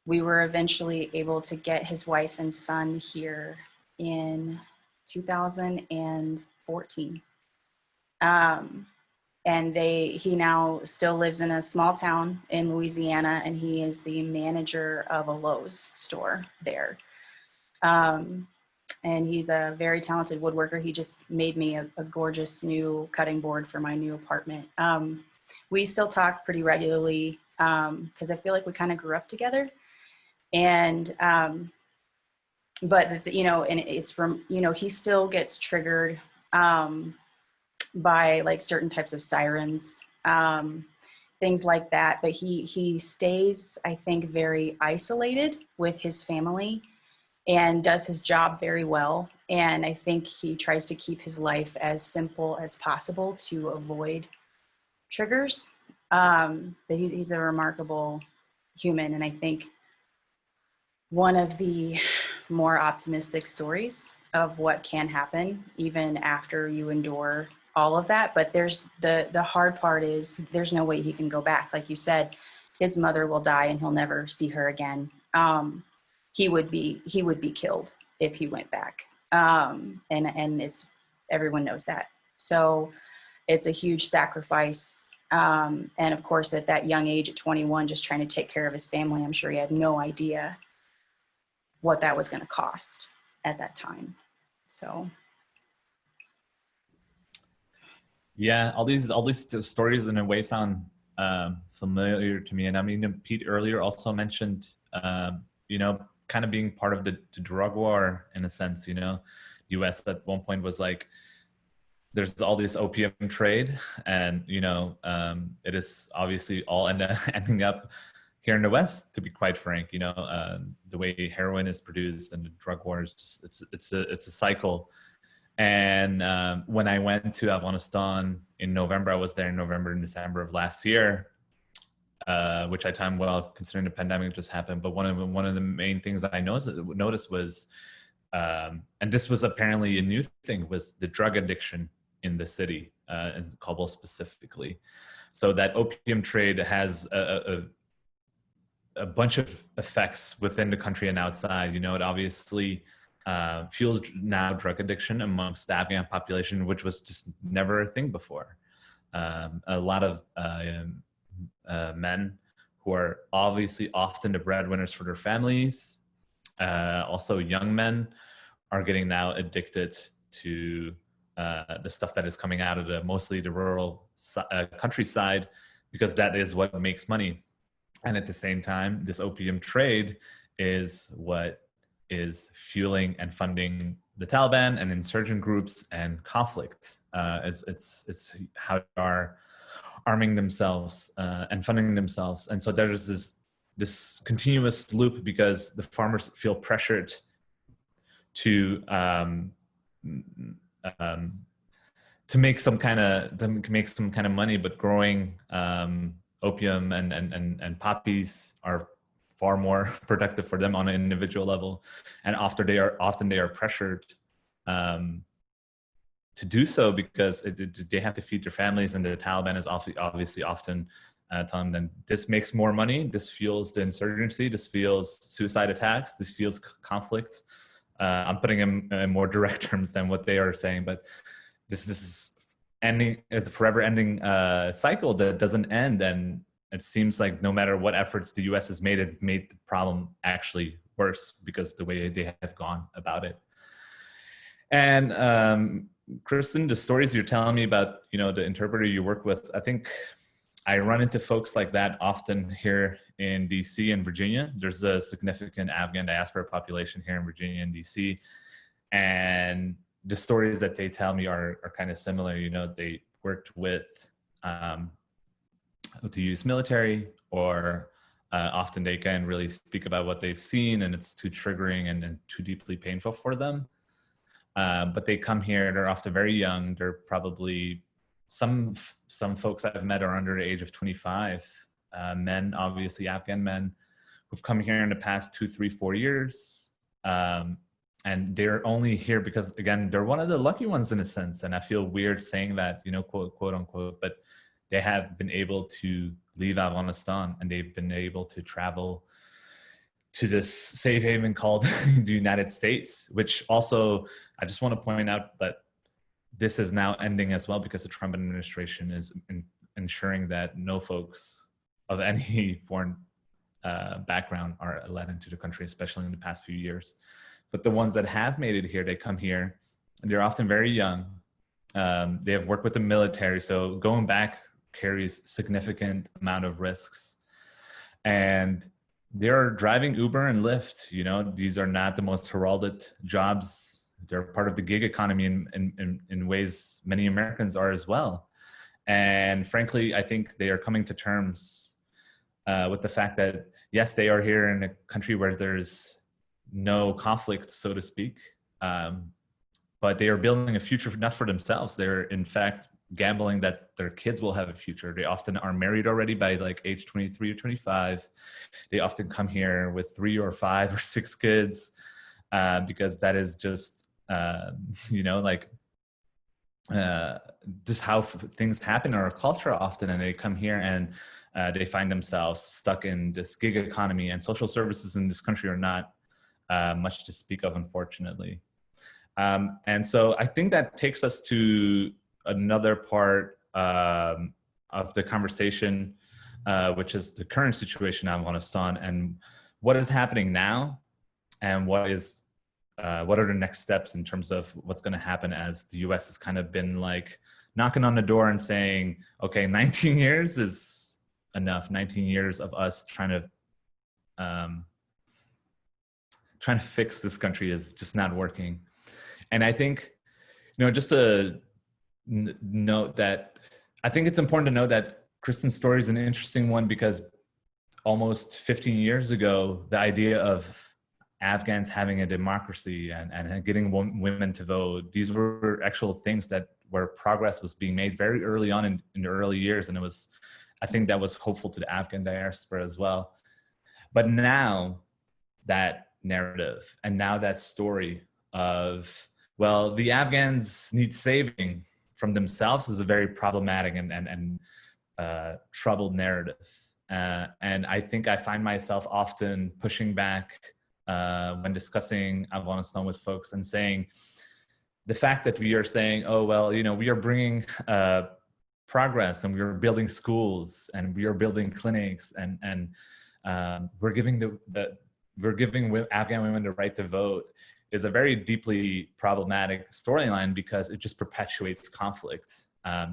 C: we were eventually able to get his wife and son here in 2014. And he now still lives in a small town in Louisiana, and he is the manager of a Lowe's store there. And he's a very talented woodworker. He just made me a gorgeous new cutting board for my new apartment. We still talk pretty regularly because I feel like we kind of grew up together. And, but, you know, and it's from, you know, he still gets triggered by like certain types of sirens, things like that. But he stays, I think, very isolated with his family and does his job very well. And I think he tries to keep his life as simple as possible to avoid triggers. But he's a remarkable human. And I think one of the more optimistic stories of what can happen even after you endure all of that. But there's the hard part is there's no way he can go back. Like you said, his mother will die and he'll never see her again. He would be killed if he went back. And it's, everyone knows that. So it's a huge sacrifice. And of course, at that young age, at 21, just trying to take care of his family, I'm sure he had no idea what that was going to cost at that time. So.
A: Yeah, all these stories in a way sound familiar to me. And I mean, Pete earlier also mentioned, you know, kind of being part of the drug war in a sense. You know, the U.S. at one point was like there's all this opium trade, and it is obviously all ending up here in the West, to be quite frank. The way heroin is produced and the drug wars, it's a cycle. And when I went to Afghanistan in November, I was there in November and December of last year, which I timed well considering the pandemic just happened. But one of the main things that I noticed was, and this was apparently a new thing, was the drug addiction in the city, in Kabul specifically. So that opium trade has a bunch of effects within the country and outside. It obviously fuels now drug addiction amongst the Afghan population, which was just never a thing before. A lot of men who are obviously often the breadwinners for their families, also young men, are getting now addicted to the stuff that is coming out of mostly the rural countryside, because that is what makes money. And at the same time, this opium trade is what is fueling and funding the Taliban and insurgent groups and conflict. It's how they are arming themselves and funding themselves. And so there's this continuous loop, because the farmers feel pressured to make some kind of money, but growing opium and poppies are far more productive for them on an individual level. And often they are pressured to do so, because they have to feed their families, and the Taliban is obviously often telling them, this makes more money, this fuels the insurgency, this fuels suicide attacks, this fuels conflict. I'm putting them in more direct terms than what they are saying, but this is ending. It's a forever ending cycle that doesn't end. And it seems like no matter what efforts the US has made, it made the problem actually worse, because the way they have gone about it. And Kristen, the stories you're telling me about, the interpreter you work with, I think I run into folks like that often here in DC and Virginia. There's a significant Afghan diaspora population here in Virginia and DC. And the stories that they tell me are kind of similar. They worked with the US military, or often they can really speak about what they've seen, and it's too triggering and too deeply painful for them. But they come here, they're often very young. They're probably, some folks I've met are under the age of 25, men, obviously Afghan men, who've come here in the past 2, 3, 4 years. And they're only here because, again, they're one of the lucky ones in a sense. And I feel weird saying that, quote unquote, but they have been able to leave Afghanistan, and they've been able to travel to this safe haven called the United States, which also, I just want to point out that this is now ending as well, because the Trump administration is ensuring that no folks of any foreign background are let into the country, especially in the past few years. But the ones that have made it here, they come here, and they're often very young. They have worked with the military, so going back carries significant amount of risks. And they're driving Uber and Lyft. These are not the most heralded jobs. They're part of the gig economy in ways many Americans are as well. And frankly, I think they are coming to terms with the fact that, yes, they are here in a country where there's no conflict, so to speak, but they are building a future not for themselves. They're in fact gambling that their kids will have a future. They often are married already by like age 23 or 25. They often come here with 3 or 5 or 6 kids, because that is just just how things happen in our culture often. And they come here and they find themselves stuck in this gig economy, and social services in this country are not much to speak of, unfortunately. And so I think that takes us to another part of the conversation, which is the current situation in Afghanistan and what is happening now, and what are the next steps in terms of what's going to happen, as the US has kind of been like knocking on the door and saying, okay, 19 years is enough. 19 years of us trying to fix this country is just not working. And I think, just to note that I think it's important to note that Kristen's story is an interesting one because almost 15 years ago, the idea of Afghans having a democracy and getting women to vote, these were actual things that where progress was being made very early on in the early years. And it was, I think that was hopeful to the Afghan diaspora as well. But now that narrative and now that story of, well, the Afghans need saving from themselves is a very problematic and troubled narrative. And I think I find myself often pushing back when discussing Afghanistan with folks and saying the fact that we are saying, oh, well, you know, we are bringing progress and we are building schools and we are building clinics and we're giving we're giving Afghan women the right to vote is a very deeply problematic storyline because it just perpetuates conflict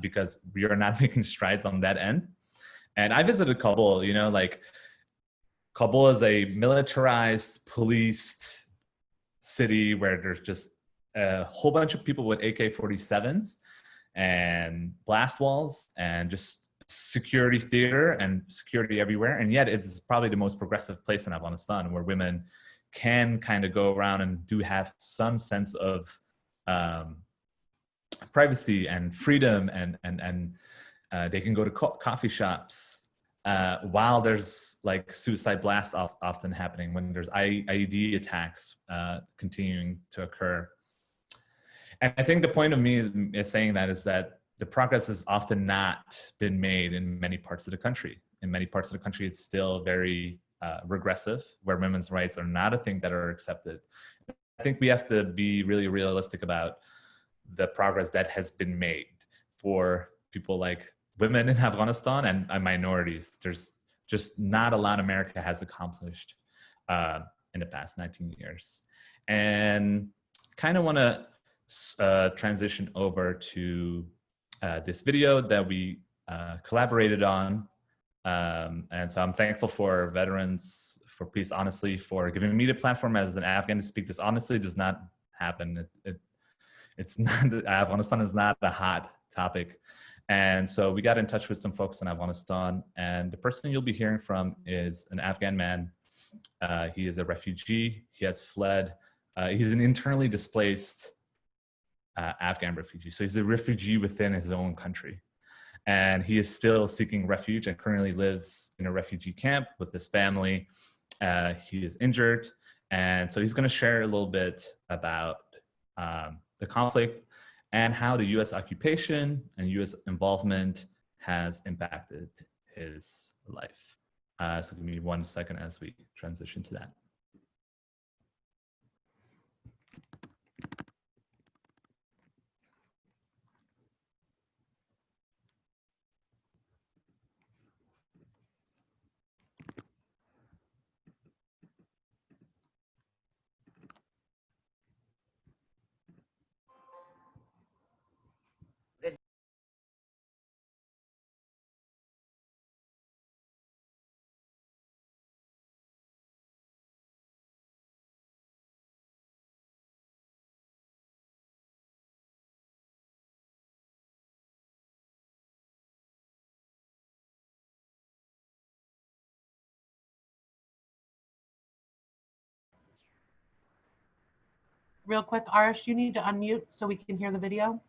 A: because we are not making strides on that end. And I visited Kabul, you know, like Kabul is a militarized, policed city where there's just a whole bunch of people with AK-47s and blast walls and just security theater and security everywhere. And yet it's probably the most progressive place in Afghanistan where women can kind of go around and do have some sense of privacy and freedom and they can go to coffee shops while there's like suicide blasts often happening, when there's IED attacks continuing to occur. And I think the point of me is saying that is that the progress has often not been made in many parts of the country. In many parts of the country, it's still very regressive, where women's rights are not a thing that are accepted. I think we have to be really realistic about the progress that has been made for people like women in Afghanistan and minorities. There's just not a lot America has accomplished in the past 19 years. And kind of want to transition over to this video that we collaborated on. And so I'm thankful for Veterans for Peace, honestly, for giving me the platform as an Afghan to speak. This honestly does not happen. It's not, Afghanistan is not a hot topic. And so we got in touch with some folks in Afghanistan, and the person you'll be hearing from is an Afghan man. He is a refugee. He has fled. He's an internally displaced Afghan refugee. So he's a refugee within his own country. And he is still seeking refuge and currently lives in a refugee camp with his family. He is injured. And so he's going to share a little bit about the conflict and how the US occupation and US involvement has impacted his life. So give me 1 second as we transition to that.
D: Real quick, Arash, you need to unmute so we can hear the video.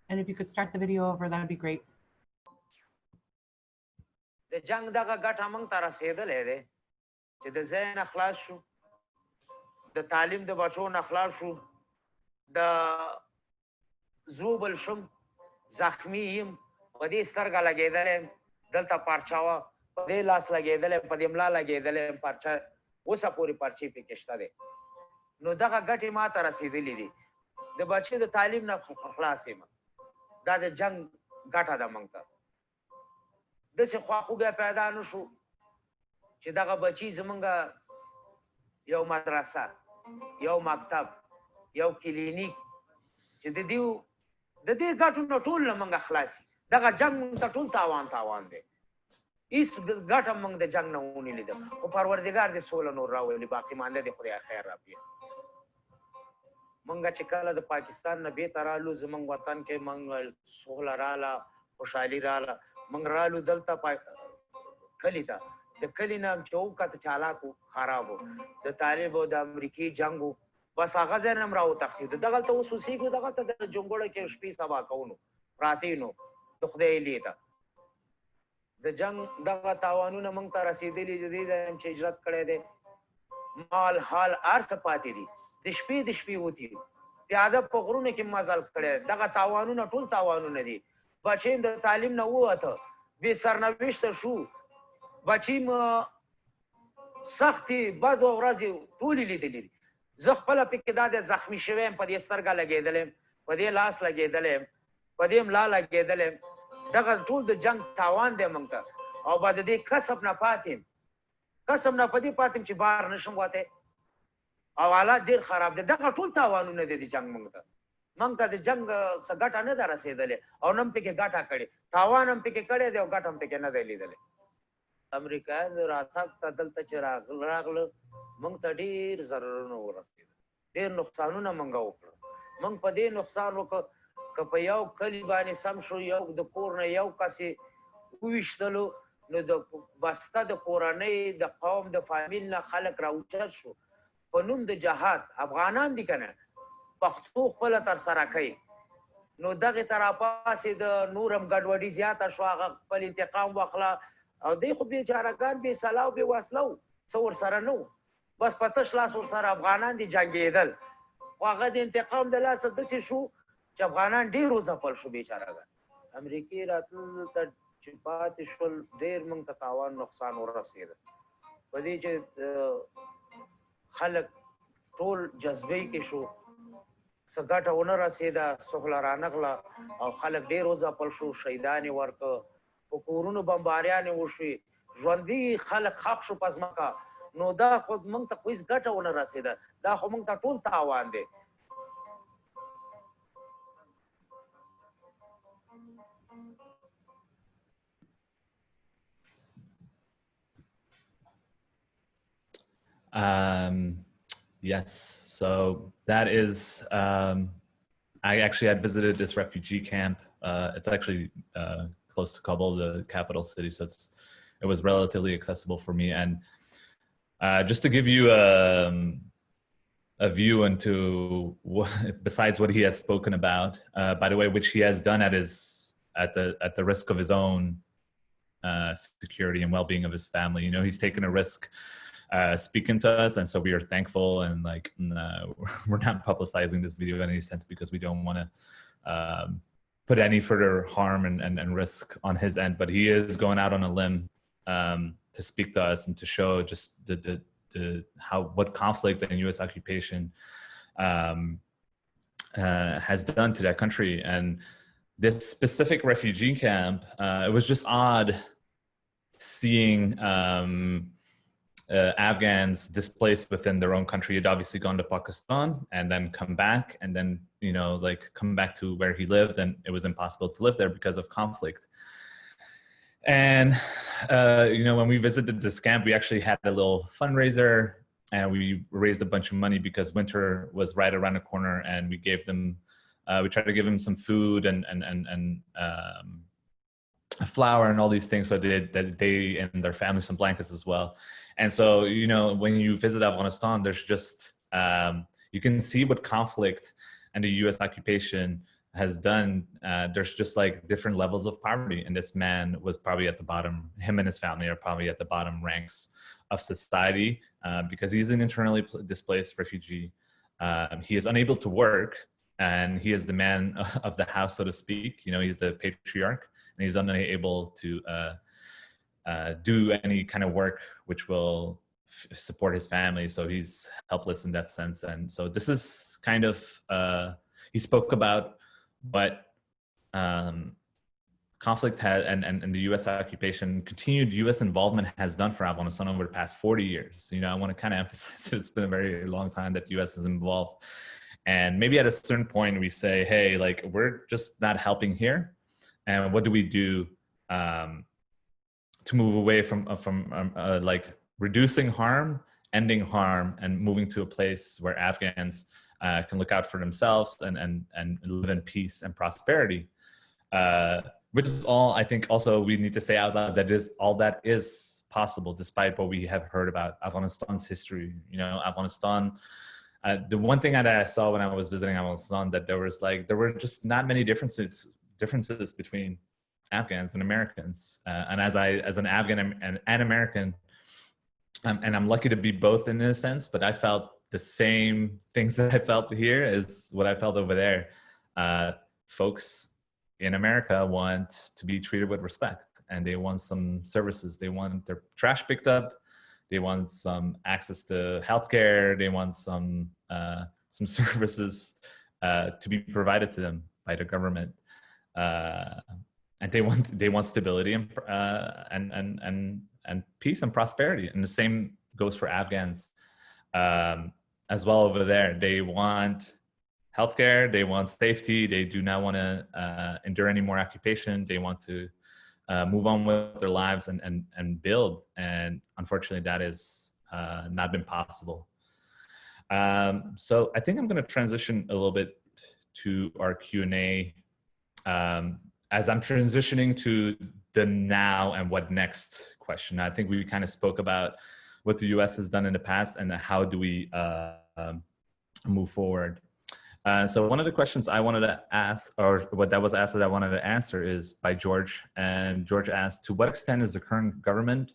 D: And if you could start the video over, that'd be great.
E: د جنگ دغه ګټه موږ ته رسېدلی دی چې د ځای نه خلاص شو، د تعلیم د بچو نه خلاص شو، د زوبل شم، زخمی یم، په دې سترګه لګېدلی یم، دلته پارچه وه، په دې لاس لګېدلی یم، په دې ملا لګېدلی یم، پارچه اوسه پورې پارچې پکې شته دی. نو دغه ګټې ما ته رسېدلي دي. د بچې د تعلیم نه خلاص یم. دا د جنگ ګټه ده موږ ته. داسې خواخوږی پیدا نه شو چې دغه بچي زمونږ یو مدرسه، یو مکتب، یو کلینیک چې د دې ګټو نه ټول نه موږ خلاص شي. دغه جنګ موږ ته ټول تاوان دی. هېڅ ګټه موږ د جنګ نه ونه لیده، خو پروردګار دې سوله نور راولي، باقي مانده دې خدای خیر راپېښ. منګه چې کله د پاکستان نه بیرته رالو زمونږ وطن کې منګ سوله راله خوشحالي راله منګ رالو دلته کلی ته د کلی نه هم چې وکته چې حالات خراب و د طالب او د امریکې جنګ و بس هغه ځای نه هم راوتښتېدو دغلته اوس اوسېږو دغلته د جونګړه کې شپې سبا کوو پراته نو د خدای لیده د جنګ دغه تاوانونه موږ ته رسېدلي د دې ځای چې هجرت کړی دی مال حال هر څه پاتې دي د شپې وتېدو پیاده په غرونو کې مزل کړی دغه تاوانونه ټول تاوانونه دي بچی د تعلیم نه ووته بې سرنوشته شو بچی سختې بد ورځې ټولې لیدلې دي زه خپله پکې دا د زخمي شوی یم په دې سترګه لګېدلی یم په دې لاس لګېدلی یم په دې ملا لګېدلی یم دغه ټول د جنګ تاوان دی موږ ته او به د دې کسب نه پاتې یم کسب نه په دې پاتې یم چې بار نشم وتی او حالات ډېر خراب دی دغه ټول تاوانونه دی د جنګ موږ ته د جنګ څه ګټه نه ده رسېدلې او نه هم پکې ګټه کړې تاوان هم پکې کړی دی او ګټه هم پکې نه دی لیدلی امریکایان راتګ ته دلته چې راغله موږ ته ډېر ضررونه ورسېدل ډېر نقصانونه موږ وکړل موږ په دې نقصان وکړ که په یو کلي باندې سم شو یو د کور نه یو کس یې وویشتلو نو د بسته د کورنۍ د قوم د فامیل نه خلک راوچت شو په نوم د جهاد افغانان دي که نه پښتو خپله ترسره کوي نو دغې ته راپاسې د نور هم ګډوډي زیاته شوه هغه خپل انتقام واخله او دی خو بېچارهګان بې سلا او بې وسله وو څه ورسره نه وو بس په تش لاس ورسره افغانان دي جنګېدل خو هغه د انتقام د لاسه داسې شو چې افغانان ډېر وځپل شو بېچارهګان امریکې راتلل ته چې پاتې شول ډېر موږ ته تاوان نقصان ورسېده په دې چې خلک ټول جذبې کې شو څه ګټه ونه رسېده سهله رانغله او خلک ډېر وځپل شو شهیدان یې ورکړه په کورونو بمباریانې وشوې ژوندي خلک خښ شو په ځمکه نو دا خو موږ ته خو هېڅ ګټه ونه رسېده دا خو موږ ته ټول تاوان دی
A: Yes, so that is, I actually had visited this refugee camp. It's actually close to Kabul, the capital city, so it was relatively accessible for me. And just to give you a view into besides what he has spoken about, by the way, which he has done at the risk of his own security and well-being of his family. You know, he's taken a risk speaking to us, and so we are thankful. And like, we're not publicizing this video in any sense because we don't want to put any further harm and risk on his end. But he is going out on a limb to speak to us and to show just what conflict and U.S. occupation has done to that country. And this specific refugee camp, it was just odd seeing Afghans displaced within their own country. He'd obviously gone to Pakistan and then come back and then, you know, like come back to where he lived, and it was impossible to live there because of conflict. And, you know, when we visited this camp, we actually had a little fundraiser and we raised a bunch of money because winter was right around the corner, and we gave them, we tried to give them some food and flour and all these things, so that they and their families some blankets as well. And so, you know, when you visit Afghanistan, there's just, you can see what conflict and the U.S. occupation has done. There's just like different levels of poverty. And this man was probably at the bottom, him and his family are probably at the bottom ranks of society because he's an internally displaced refugee. He is unable to work, and he is the man of the house, so to speak. You know, he's the patriarch, and he's unable to do any kind of work which will support his family. So he's helpless in that sense. And so this is kind of, he spoke about what conflict had and the U.S. occupation, continued U.S. involvement has done for Afghanistan over the past 40 years. You know, I want to kind of emphasize that it's been a very long time that the U.S. is involved. And maybe at a certain point we say, hey, like, we're just not helping here. And what do we do to move away from like reducing harm, ending harm, and moving to a place where Afghans can look out for themselves and live in peace and prosperity. Which is all, I think also we need to say out loud, that is all that is possible, despite what we have heard about Afghanistan's history. You know, Afghanistan, the one thing that I saw when I was visiting Afghanistan, that there were just not many differences between Afghans and Americans. And as an Afghan and American, and I'm lucky to be both in a sense, but I felt the same things that I felt here is what I felt over there. Folks in America want to be treated with respect, and they want some services. They want their trash picked up. They want some access to healthcare. They want some services to be provided to them by the government, and they want stability and peace and prosperity. And the same goes for Afghans as well over there. They want healthcare, they want safety, they do not want to endure any more occupation. They want to move on with their lives and build. And unfortunately, that has not been possible. So I think I'm going to transition a little bit to our Q&A as I'm transitioning to the now and what next question. I think we kind of spoke about what the US has done in the past and how do we move forward. So one of the questions I wanted to ask, or what that was asked that I wanted to answer, is by George. And George asked, to what extent is the current government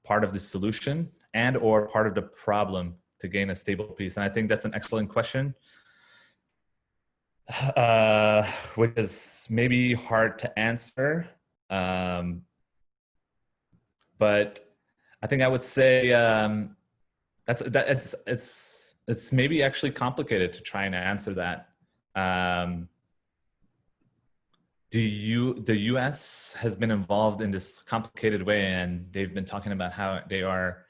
A: part of the solution and or part of the problem to gain a stable peace? And I think that's an excellent question, which is maybe hard to answer. But I think I would say it's maybe actually complicated to try and answer that. The US has been involved in this complicated way, and they've been talking about how they are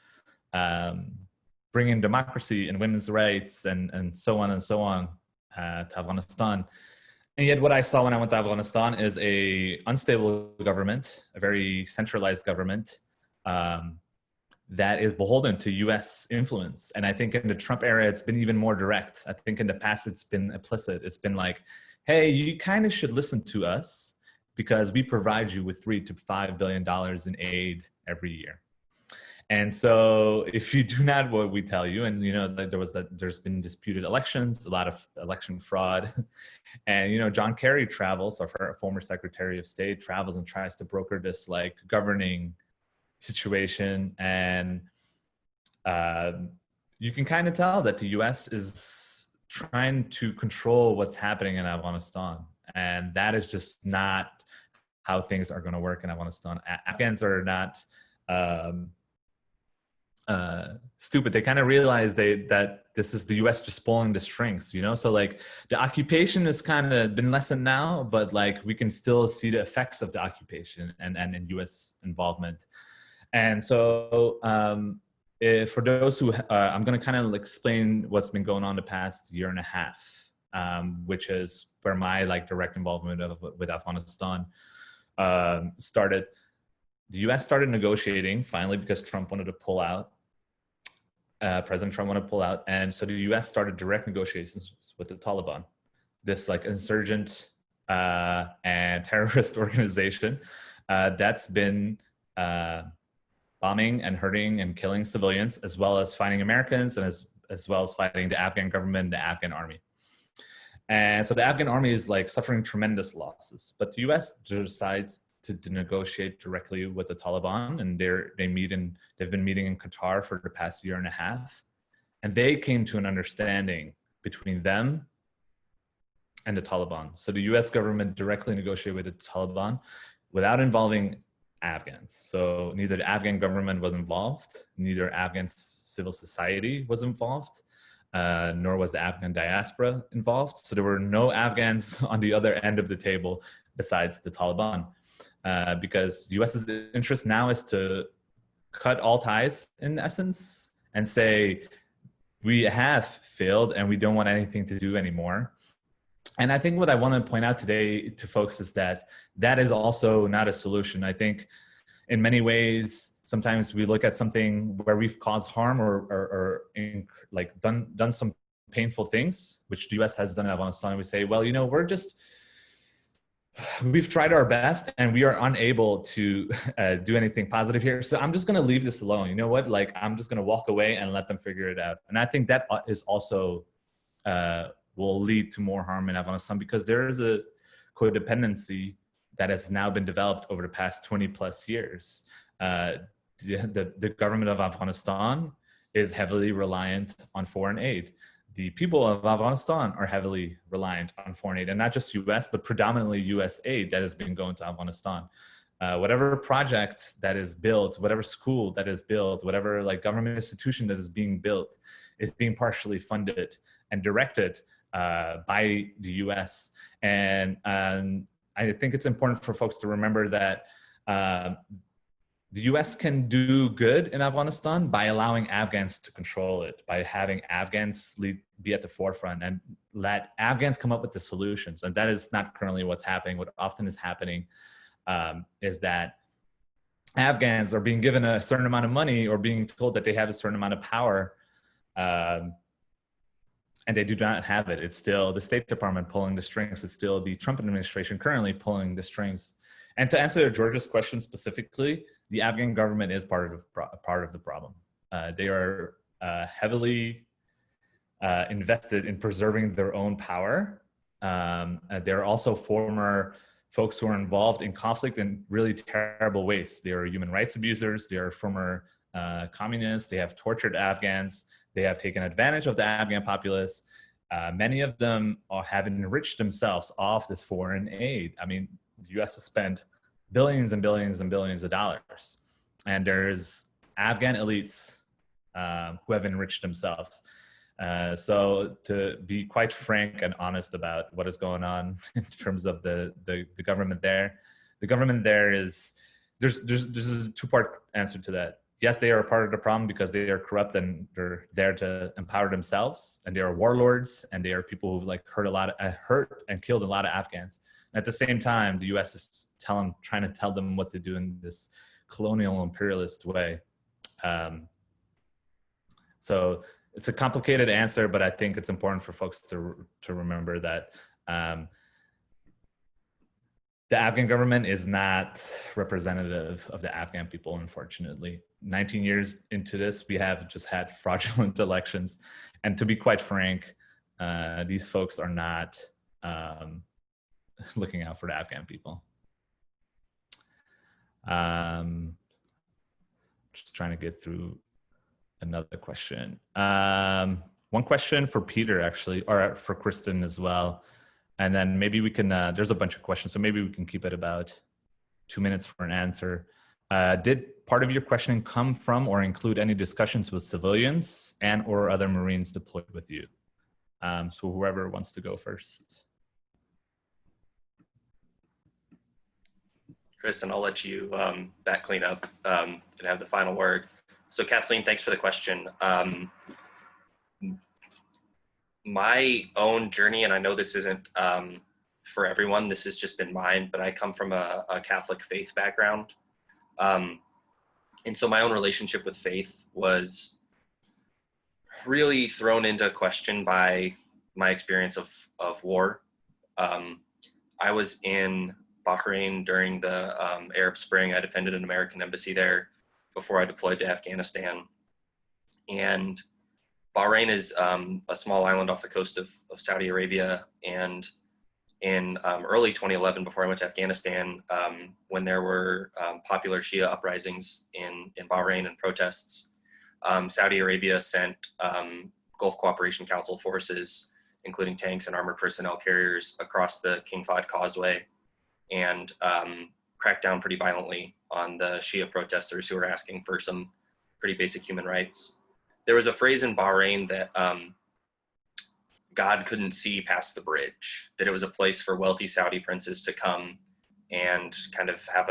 A: bringing democracy and women's rights and so on to Afghanistan. And yet what I saw when I went to Afghanistan is a unstable government, a very centralized government, that is beholden to US influence. And I think in the Trump era, it's been even more direct. I think in the past, it's been implicit. It's been like, hey, you kind of should listen to us because we provide you with $3 to $5 billion in aid every year. And so if you do not what we tell you, and you know, there's been disputed elections, a lot of election fraud. And, you know, John Kerry travels, our former Secretary of State, travels and tries to broker this like governing situation. And you can kind of tell that the US is trying to control what's happening in Afghanistan. And that is just not how things are going to work in Afghanistan. Afghans are not stupid. They kind of realize that this is the US just pulling the strings, you know? So like the occupation has kind of been lessened now, but like we can still see the effects of the occupation and US involvement. And so for those who, I'm going to kind of explain what's been going on the past year and a half, which is where my like direct involvement with Afghanistan started. The US started negotiating finally because Trump wanted to pull out. President Trump wanted to pull out. And so the US started direct negotiations with the Taliban, this like insurgent and terrorist organization that's been bombing and hurting and killing civilians, as well as fighting Americans and as well as fighting the Afghan government, the Afghan army. And so the Afghan army is like suffering tremendous losses, but the US decides to negotiate directly with the Taliban, and they've been meeting in Qatar for the past year and a half. And they came to an understanding between them and the Taliban. So the US government directly negotiated with the Taliban without involving Afghans. So neither the Afghan government was involved, neither Afghan civil society was involved, nor was the Afghan diaspora involved. So there were no Afghans on the other end of the table besides the Taliban, because US's interest now is to cut all ties in essence and say, we have failed and we don't want anything to do anymore. And I think what I want to point out today to folks is that that is also not a solution. I think in many ways, sometimes we look at something where we've caused harm or like done some painful things, which the US has done in Afghanistan. We say, well, you know, we've tried our best and we are unable to do anything positive here. So I'm just going to leave this alone. You know what? Like, I'm just going to walk away and let them figure it out. And I think that is also will lead to more harm in Afghanistan, because there is a codependency that has now been developed over the past 20 plus years. The government of Afghanistan is heavily reliant on foreign aid. The people of Afghanistan are heavily reliant on foreign aid, and not just US, but predominantly US aid that has been going to Afghanistan. Whatever project that is built, whatever school that is built, whatever like government institution that is being built is being partially funded and directed by the US. And I think it's important for folks to remember that the US can do good in Afghanistan by allowing Afghans to control it, by having Afghans be at the forefront and let Afghans come up with the solutions. And that is not currently what's happening. What often is happening is that Afghans are being given a certain amount of money or being told that they have a certain amount of power, and they do not have it. It's still the State Department pulling the strings. It's still the Trump administration currently pulling the strings. And to answer George's question specifically, the Afghan government is part of the problem. They are heavily invested in preserving their own power. They're also former folks who are involved in conflict in really terrible ways. They are human rights abusers. They are former communists. They have tortured Afghans. They have taken advantage of the Afghan populace. Many of them have enriched themselves off this foreign aid. I mean, the US has spent billions and billions and billions of dollars. And there's Afghan elites who have enriched themselves. So to be quite frank and honest about what is going on in terms of the government there, there's a two-part answer to that. Yes, they are a part of the problem because they are corrupt and they're there to empower themselves, and they are warlords, and they are people who've like hurt and killed a lot of Afghans. And at the same time, the US is trying to tell them what to do in this colonial imperialist way. So it's a complicated answer, but I think it's important for folks to remember that the Afghan government is not representative of the Afghan people, unfortunately. 19 years into this, we have just had fraudulent elections. And to be quite frank, these folks are not looking out for the Afghan people. Just trying to get through another question. One question for Peter, actually, or for Kristen as well. And then maybe we can, there's a bunch of questions, so maybe we can keep it about 2 minutes for an answer. Did part of your questioning come from or include any discussions with civilians and or other Marines deployed with you? So whoever wants to go first.
B: Kristen, I'll let you back clean up and have the final word. So Kathleen, thanks for the question. My own journey, and I know this isn't for everyone, this has just been mine, but I come from a Catholic faith background. And so my own relationship with faith was really thrown into question by my experience of war. I was in Bahrain during the Arab Spring. I defended an American embassy there before I deployed to Afghanistan. And Bahrain is a small island off the coast of Saudi Arabia. And in early 2011, before I went to Afghanistan, when there were popular Shia uprisings in Bahrain and protests, Saudi Arabia sent Gulf Cooperation Council forces, including tanks and armored personnel carriers, across the King Fahd Causeway and cracked down pretty violently on the Shia protesters who were asking for some pretty basic human rights. There was a phrase in Bahrain that God couldn't see past the bridge, that it was a place for wealthy Saudi princes to come and kind of have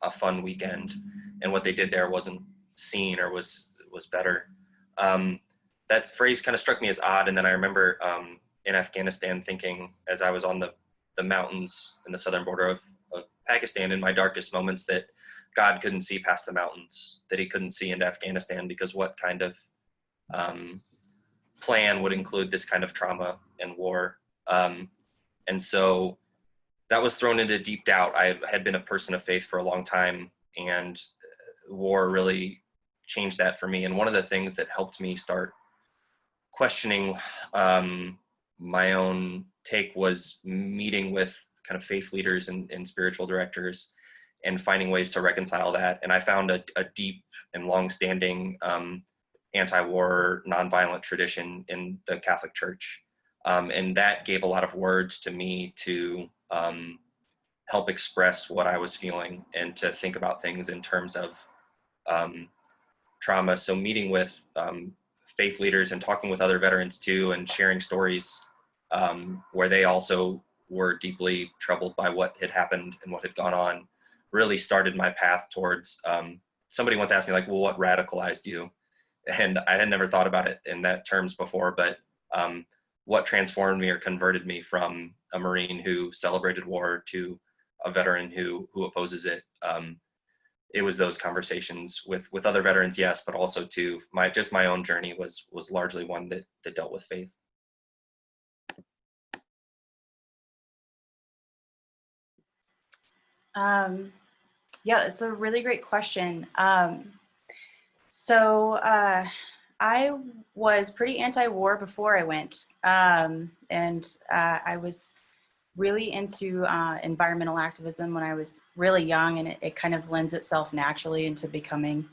B: a fun weekend. And what they did there wasn't seen or was better. That phrase kind of struck me as odd. And then I remember in Afghanistan thinking, as I was on the mountains in the southern border of Pakistan in my darkest moments, that God couldn't see past the mountains, that he couldn't see into Afghanistan, because what kind of plan would include this kind of trauma and war. And so that was thrown into deep doubt. I had been a person of faith for a long time, and war really changed that for me. And one of the things that helped me start questioning my own take was meeting with kind of faith leaders and spiritual directors and finding ways to reconcile that. And I found a deep and long-standing anti-war, nonviolent tradition in the Catholic Church. And that gave a lot of words to me to help express what I was feeling and to think about things in terms of trauma. So meeting with faith leaders and talking with other veterans too, and sharing stories where they also were deeply troubled by what had happened and what had gone on, really started my path towards, somebody once asked me like, well, what radicalized you? And I had never thought about it in that terms before, but what transformed me or converted me from a Marine who celebrated war to a veteran who opposes it. It was those conversations with other veterans, yes, but also to my own journey was largely one that dealt with faith.
C: Yeah, it's a really great question. So I was pretty anti-war before I went, and I was really into environmental activism when I was really young, and it kind of lends itself naturally into becoming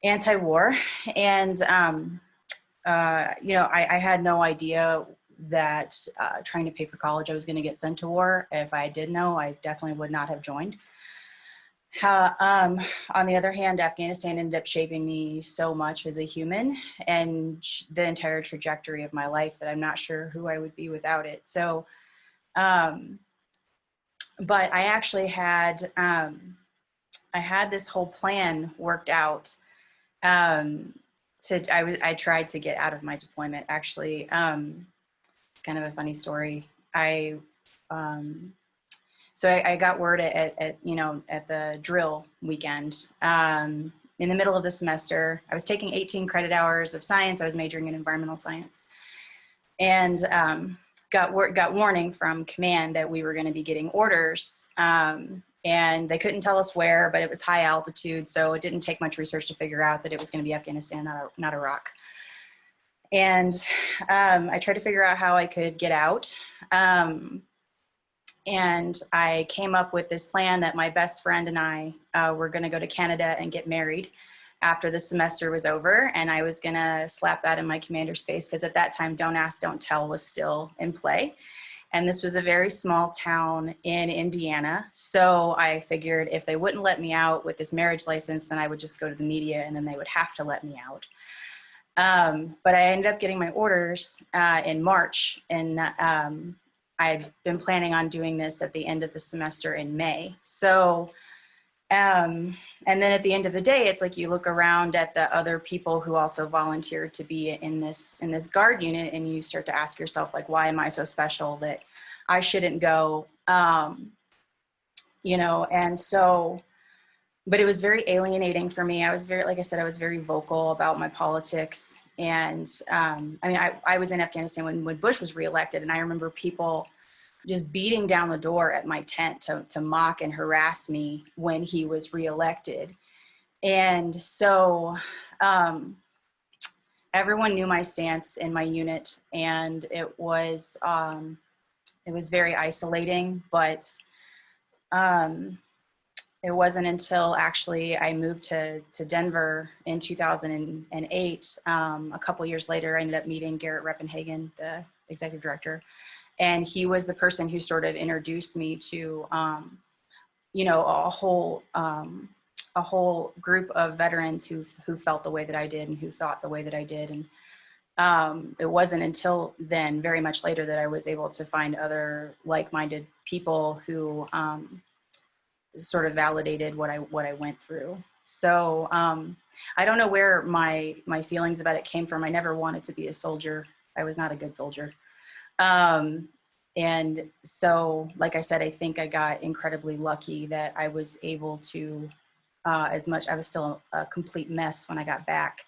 C: anti-war. And you know, I had no idea that trying to pay for college I was going to get sent to war. If I did know, I definitely would not have joined. On the other hand, Afghanistan ended up shaping me so much as a human and the entire trajectory of my life that I'm not sure who I would be without it. So, but I actually had, I had this whole plan worked out. I tried to get out of my deployment. Actually, it's kind of a funny story. So I got word at you know, at the drill weekend, in the middle of the semester. I was taking 18 credit hours of science. I was majoring in environmental science, and got warning from command that we were going to be getting orders, and they couldn't tell us where, but it was high altitude, so it didn't take much research to figure out that it was going to be Afghanistan, not Iraq. And I tried to figure out how I could get out. And I came up with this plan that my best friend and I were going to go to Canada and get married after the semester was over. And I was going to slap that in my commander's face, because at that time, don't ask, don't tell was still in play. And this was a very small town in Indiana. So I figured if they wouldn't let me out with this marriage license, then I would just go to the media and then they would have to let me out. But I ended up getting my orders in March, and I'd been planning on doing this at the end of the semester in May. So, and then at the end of the day, it's like you look around at the other people who also volunteered to be in this guard unit, and you start to ask yourself, like, why am I so special that I shouldn't go? You know, and so, but it was very alienating for me. I was very, like I said, I was very vocal about my politics. And I mean, I was in Afghanistan when Bush was reelected, and I remember people just beating down the door at my tent to mock and harass me when he was reelected. And so everyone knew my stance in my unit, and it was very isolating, but it wasn't until actually I moved to Denver in 2008. A couple years later, I ended up meeting Garrett Reppenhagen, the executive director, and he was the person who sort of introduced me to, you know, a whole group of veterans who felt the way that I did and who thought the way that I did. And it wasn't until then, very much later, that I was able to find other like-minded people who sort of validated what I went through. So I don't know where my feelings about it came from. I never wanted to be a soldier. I was not a good soldier. And so, like I said, I think I got incredibly lucky that I was able to, I was still a complete mess when I got back.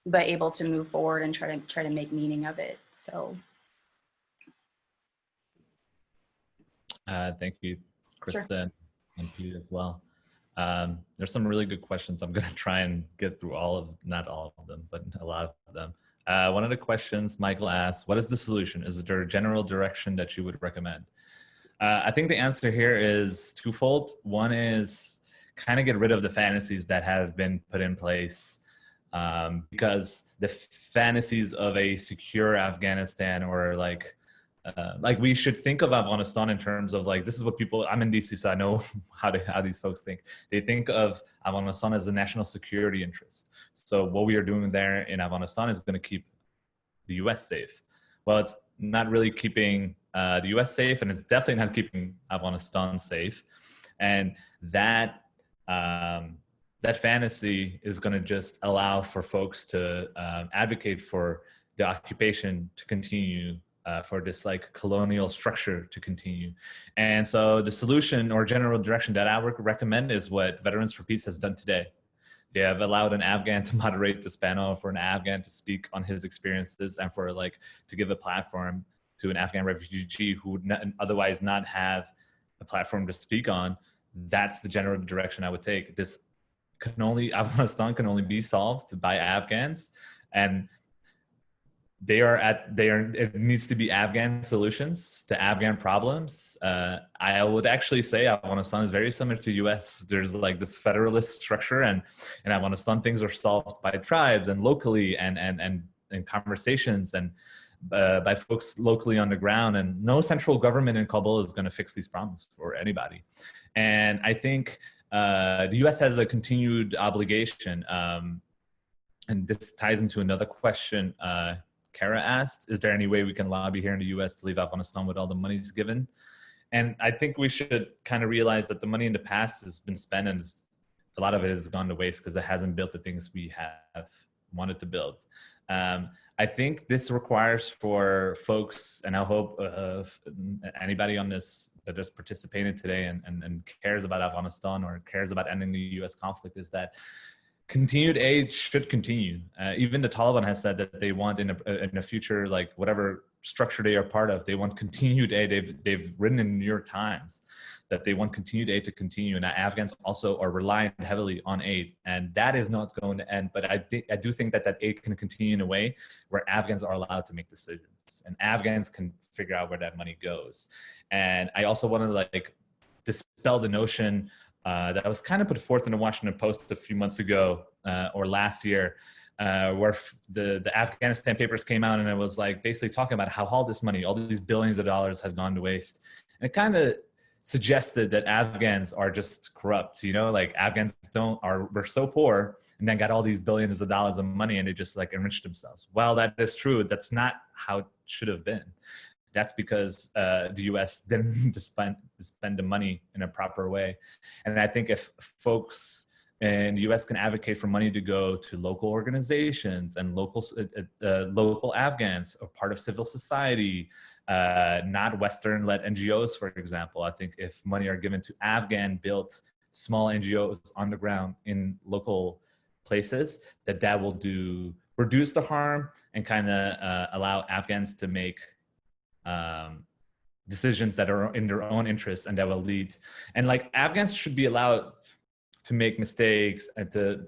C: but able to move forward and try to make meaning of it. So.
A: Thank you, Kristen and Pete as well. There's some really good questions. I'm going to try and get through not all of them, but a lot of them. One of the questions Michael asked, what is the solution? Is there a general direction that you would recommend? I think the answer here is twofold. One is kind of get rid of the fantasies that have been put in place, because the fantasies of a secure Afghanistan, or like we should think of Afghanistan in terms of like, this is what people, I'm in DC, so I know how these folks think. They think of Afghanistan as a national security interest. So what we are doing there in Afghanistan is going to keep the US safe. Well, it's not really keeping the US safe, and it's definitely not keeping Afghanistan safe. And that fantasy is going to just allow for folks to advocate for the occupation to continue, for this like colonial structure to continue. And so the solution or general direction that I would recommend is what Veterans for Peace has done today. They have allowed an Afghan to moderate this panel, for an Afghan to speak on his experiences, and for like to give a platform to an Afghan refugee who would otherwise not have a platform to speak on. That's the general direction I would take. Afghanistan can only be solved by Afghans, and it needs to be Afghan solutions to Afghan problems. I would actually say Afghanistan is very similar to US. There's like this federalist structure, and in Afghanistan things are solved by tribes and locally and conversations and by folks locally on the ground, and no central government in Kabul is going to fix these problems for anybody. And I think the US has a continued obligation, and this ties into another question Kara asked, is there any way we can lobby here in the US to leave Afghanistan with all the monies given? And I think we should kind of realize that the money in the past has been spent, and a lot of it has gone to waste because it hasn't built the things we have wanted to build. I think this requires for folks, and I hope anybody on this that is participating today and cares about Afghanistan or cares about ending the US conflict, is that continued aid should continue. Even the Taliban has said that they want in a future, like whatever structure they are part of, they want continued aid. They've written in the New York Times that they want continued aid to continue, and Afghans also are relying heavily on aid, and that is not going to end. But I do think that aid can continue in a way where Afghans are allowed to make decisions, and Afghans can figure out where that money goes. And I also want to like dispel the notion that was kind of put forth in the Washington Post a few months ago or last year, where the Afghanistan papers came out, and it was like basically talking about how all this money, all these billions of dollars has gone to waste. And it kind of suggested that Afghans are just corrupt, like Afghans were so poor and then got all these billions of dollars of money and they just like enriched themselves. While that is true, that's not how it should have been. That's because the US didn't spend the money in a proper way. And I think if folks in the US can advocate for money to go to local organizations and local Afghans or part of civil society, not Western-led NGOs, for example. I think if money are given to Afghan-built small NGOs on the ground in local places, that will reduce the harm and kind of allow Afghans to make decisions that are in their own interest, and that will lead. And like Afghans should be allowed to make mistakes and to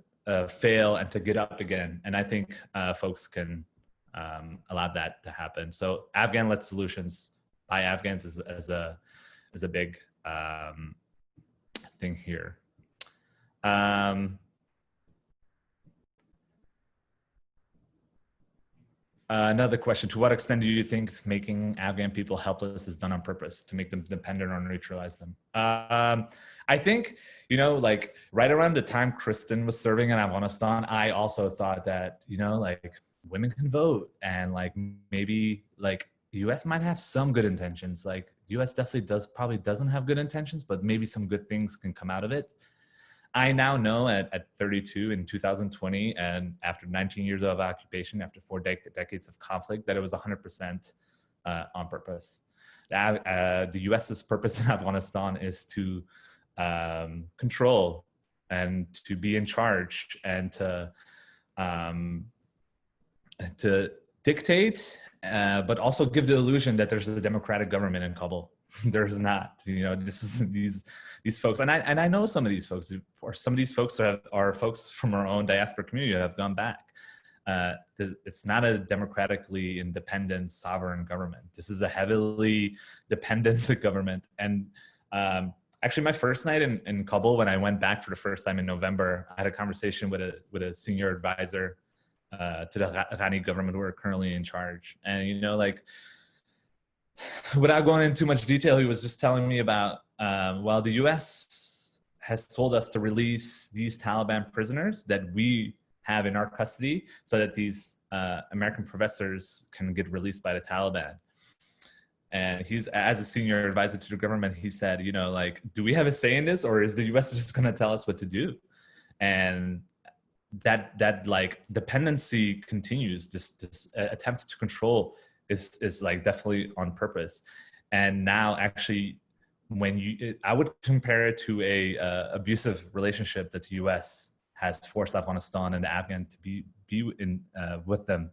A: fail and to get up again. And I think folks can allow that to happen. So Afghan-led solutions by Afghans is a big thing here. Another question, to what extent do you think making Afghan people helpless is done on purpose to make them dependent or neutralize them? I think, like right around the time Kristen was serving in Afghanistan, I also thought that, like women can vote, and like maybe like the US might have some good intentions. Like the US definitely probably doesn't have good intentions, but maybe some good things can come out of it. I now know at 32 in 2020, and after 19 years of occupation, after 4 decades of conflict, that it was 100% on purpose. The US's purpose in Afghanistan is to control and to be in charge and to to dictate, but also give the illusion that there's a democratic government in Kabul. There's not. You know, this is these folks, and I know some of these folks, or some of these folks are folks from our own diaspora community who have gone back. It's not a democratically independent sovereign government. This is a heavily dependent government. And actually, my first night in Kabul, when I went back for the first time in November, I had a conversation with a senior advisor to the Ghani government who are currently in charge. And, you know, like, without going into too much detail, he was just telling me about, well, the US has told us to release these Taliban prisoners that we have in our custody so that these American professors can get released by the Taliban. And he's, as a senior advisor to the government, he said, you know, like, do we have a say in this, or is the US just going to tell us what to do? And that like dependency continues. This attempt to control is like definitely on purpose. And now actually, I would compare it to a abusive relationship that the US has forced Afghanistan and the Afghan to be in with them.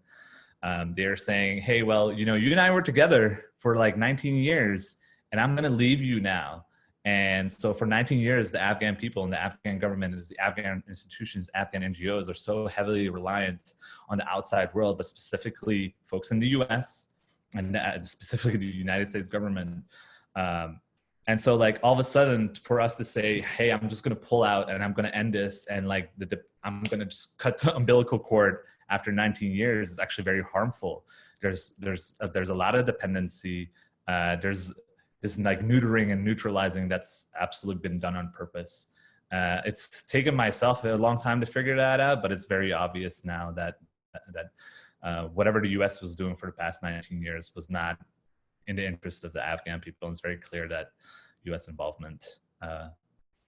A: They're saying, hey, well, you know, you and I were together for like 19 years and I'm going to leave you now. And so for 19 years, the Afghan people and the Afghan government, the Afghan institutions, Afghan NGOs are so heavily reliant on the outside world, but specifically folks in the US and specifically the United States government. And so like all of a sudden for us to say, hey, I'm just going to pull out and I'm going to end this. And like I'm going to just cut the umbilical cord after 19 years is actually very harmful. There's a lot of dependency. There's this like neutering and neutralizing that's absolutely been done on purpose. It's taken myself a long time to figure that out, but it's very obvious now that whatever the US was doing for the past 19 years was not in the interest of the Afghan people. And it's very clear that US involvement,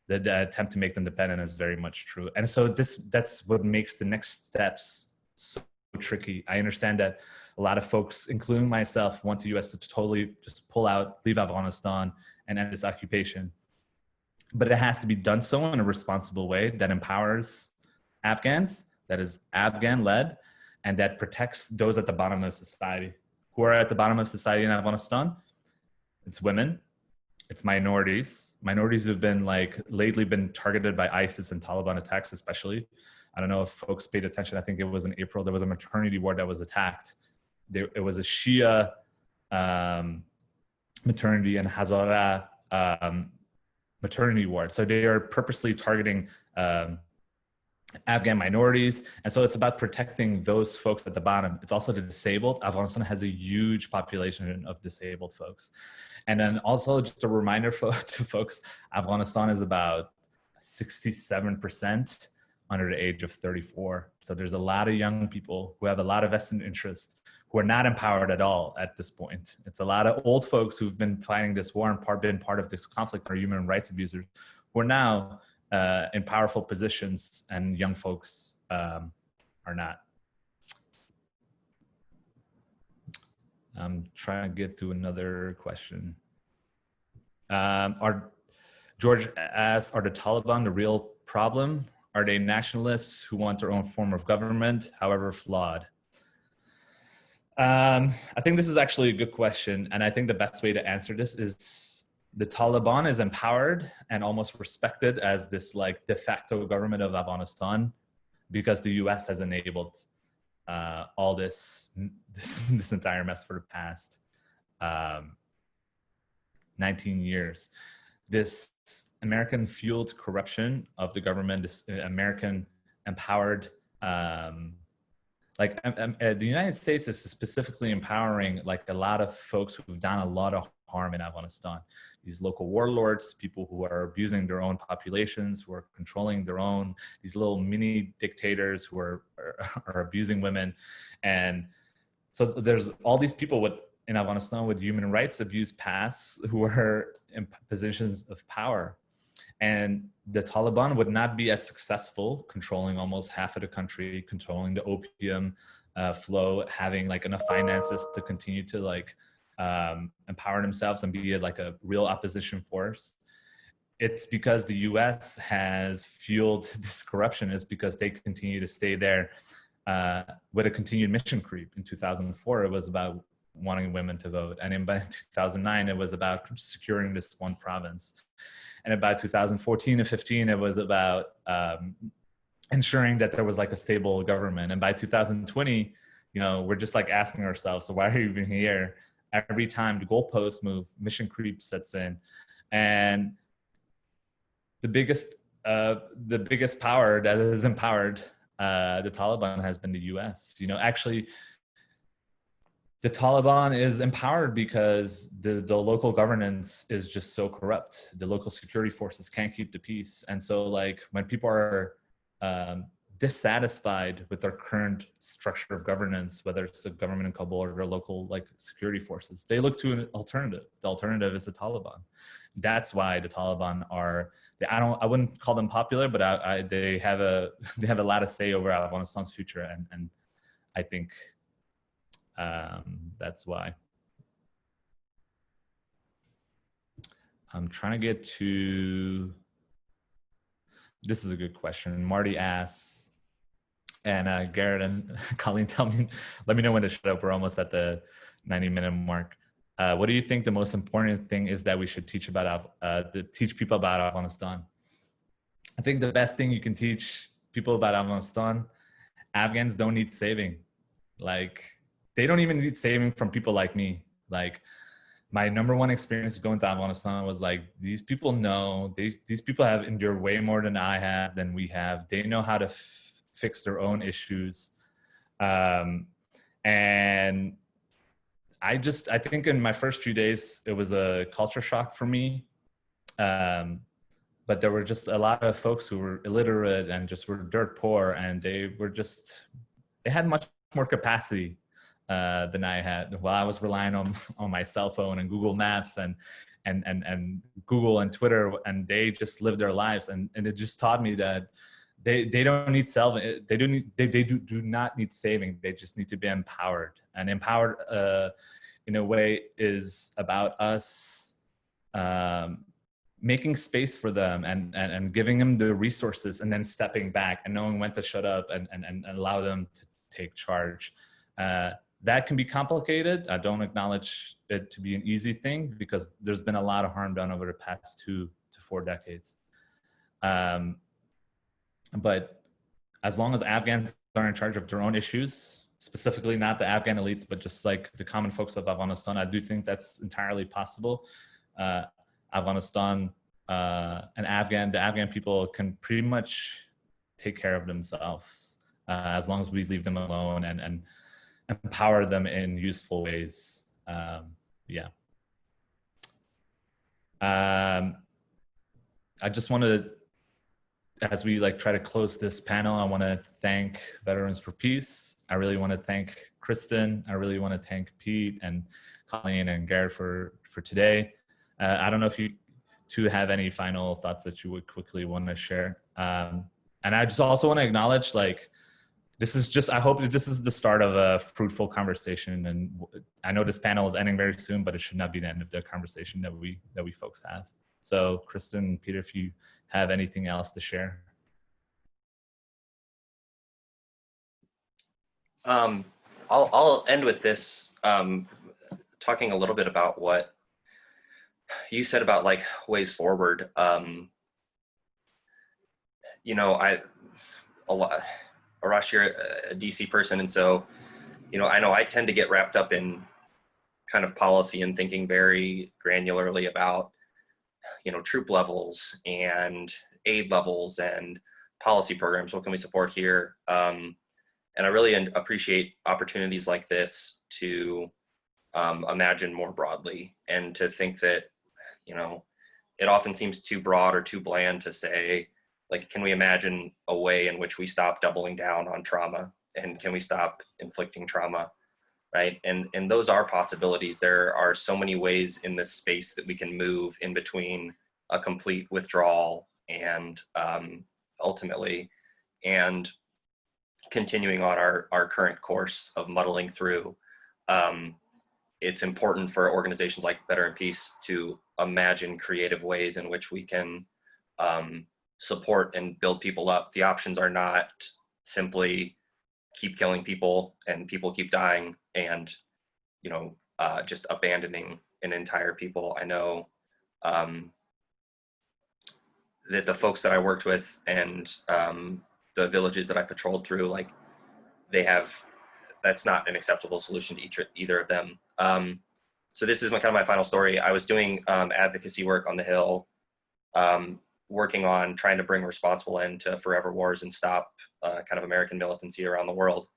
A: the attempt to make them dependent is very much true. And so that's what makes the next steps so tricky. I understand that a lot of folks, including myself, want the US to totally just pull out, leave Afghanistan and end this occupation. But it has to be done so in a responsible way that empowers Afghans, that is Afghan-led, and that protects those at the bottom of society. Who are at the bottom of society in Afghanistan? It's women, it's minorities. Minorities who've been like lately been targeted by ISIS and Taliban attacks especially. I don't know if folks paid attention. I think it was in April, there was a maternity ward that was attacked. It was a Shia maternity and Hazara maternity ward. So they are purposely targeting Afghan minorities. And so it's about protecting those folks at the bottom. It's also the disabled. Afghanistan has a huge population of disabled folks. And then also just a reminder to folks, Afghanistan is about 67% under the age of 34. So there's a lot of young people who have a lot of vested interest who are not empowered at all at this point. It's a lot of old folks who've been fighting this war and been part of this conflict, or human rights abusers, who are now in powerful positions, and young folks are not. I'm trying to get to another question. George asked, are the Taliban the real problem? Are they nationalists who want their own form of government, however flawed? I think this is actually a good question. And I think the best way to answer this is the Taliban is empowered and almost respected as this like de facto government of Afghanistan because the US has enabled all this entire mess for the past 19 yeyears. This American fueled corruption of the government, this American empowered, the United States is specifically empowering like a lot of folks who've done a lot of harm in Afghanistan. These local warlords, people who are abusing their own populations, who are controlling their own, these little mini dictators who are abusing women. And so there's all these people in Afghanistan with human rights abuse past who are in positions of power. And the Taliban would not be as successful controlling almost half of the country, controlling the opium flow, having like enough finances to continue to like empower themselves and be like a real opposition force. It's because the US has fueled this corruption. It's because they continue to stay there with a continued mission creep. In 2004, it was about wanting women to vote. And by 2009, it was about securing this one province. And about 2014 and 15, it was about ensuring that there was like a stable government. And by 2020, you know, we're just like asking ourselves, so why are you even here? Every time the goalposts move, mission creep sets in. And the biggest power that has empowered the Taliban has been the US. You know, actually, the Taliban is empowered because the local governance is just so corrupt. The local security forces can't keep the peace. And so like when people are dissatisfied with their current structure of governance, whether it's the government in Kabul or their local like security forces, they look to an alternative. The alternative is the Taliban. That's why the Taliban are, I wouldn't call them popular, but they have a lot to say over Afghanistan's future. And I think that's why. I'm trying to get to, this is a good question. Marty asks, and Garrett and Colleen, let me know when to shut up. We're almost at the 90-minute mark. What do you think the most important thing is that we should teach people about Afghanistan? I think the best thing you can teach people about Afghanistan, Afghans don't need saving. Like, they don't even need saving from people like me. Like, my number one experience going to Afghanistan was like, these people know, these people have endured way more than I have, than we have. They know how to fix their own issues. And I think in my first few days, it was a culture shock for me. But there were just a lot of folks who were illiterate and just were dirt poor, and they had much more capacity than I had. While I was relying on my cell phone and Google Maps and Google and Twitter, and they just lived their lives. And it just taught me that they don't need they do not need saving. They just need to be empowered. And empowered in a way is about us making space for them and giving them the resources, and then stepping back and knowing when to shut up and allow them to take charge. That can be complicated. I don't acknowledge it to be an easy thing, because there's been a lot of harm done over the past 2 to 4 decades. But as long as Afghans are in charge of their own issues, specifically not the Afghan elites, but just like the common folks of Afghanistan, I do think that's entirely possible. Afghanistan and the Afghan people can pretty much take care of themselves as long as we leave them alone and empower them in useful ways. Yeah. I just want to, as we like try to close this panel, I want to thank Veterans for Peace. I really want to thank Kristen. I really want to thank Pete and Colleen and Garrett for today. I don't know if you two have any final thoughts that you would quickly want to share. And I just also want to acknowledge, like, I hope that this is the start of a fruitful conversation. And I know this panel is ending very soon, but it should not be the end of the conversation that we folks have. So Kristen and Peter, if you have anything else to share.
B: I'll end with this, talking a little bit about what you said about like ways forward. You know, Arash, you're a DC person, and so, you know I tend to get wrapped up in kind of policy and thinking very granularly about, you know, troop levels and aid levels and policy programs. What can we support here? And I really appreciate opportunities like this to imagine more broadly, and to think that, you know, it often seems too broad or too bland to say, like, can we imagine a way in which we stop doubling down on trauma, and can we stop inflicting trauma, right? And those are possibilities. There are so many ways in this space that we can move in between a complete withdrawal and ultimately, and continuing on our current course of muddling through. It's important for organizations like Better and Peace to imagine creative ways in which we can support and build people up. The options are not simply keep killing people and people keep dying and, you know, just abandoning an entire people. I know that the folks that I worked with and the villages that I patrolled through, like that's not an acceptable solution to either of them. So this is kind of my final story. I was doing advocacy work on the Hill, working on trying to bring a responsible end to forever wars and stop kind of American militancy around the world.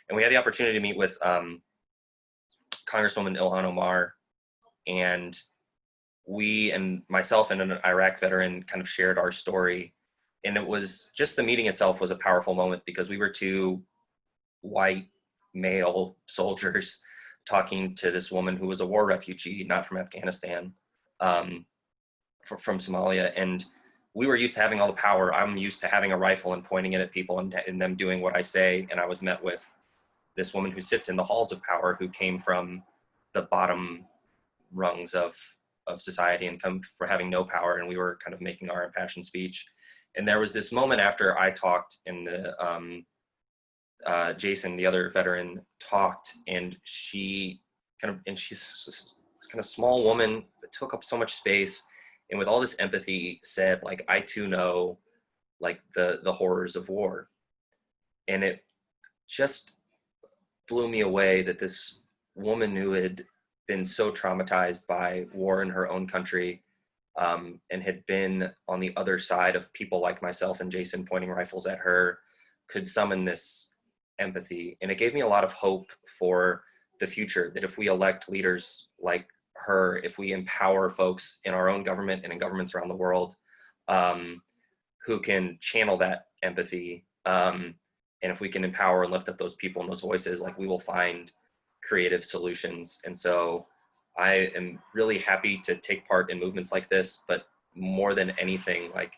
B: And we had the opportunity to meet with Congresswoman Ilhan Omar, and we and myself and an Iraq veteran kind of shared our story. And it was just the meeting itself was a powerful moment because we were two white male soldiers talking to this woman who was a war refugee, not from Afghanistan, from Somalia. And we were used to having all the power. I'm used to having a rifle and pointing it at people and them doing what I say. And I was met with this woman who sits in the halls of power, who came from the bottom rungs of society and come for having no power. And we were kind of making our impassioned speech. And there was this moment after I talked and Jason, the other veteran, talked, and she's kind of small woman, but took up so much space. And with all this empathy said, like, I too know like the horrors of war. And it just blew me away that this woman who had been so traumatized by war in her own country and had been on the other side of people like myself and Jason pointing rifles at her could summon this empathy. And it gave me a lot of hope for the future, that if we elect leaders like her, if we empower folks in our own government and in governments around the world who can channel that empathy, and if we can empower and lift up those people and those voices, like, we will find creative solutions. And so I am really happy to take part in movements like this, but more than anything, like,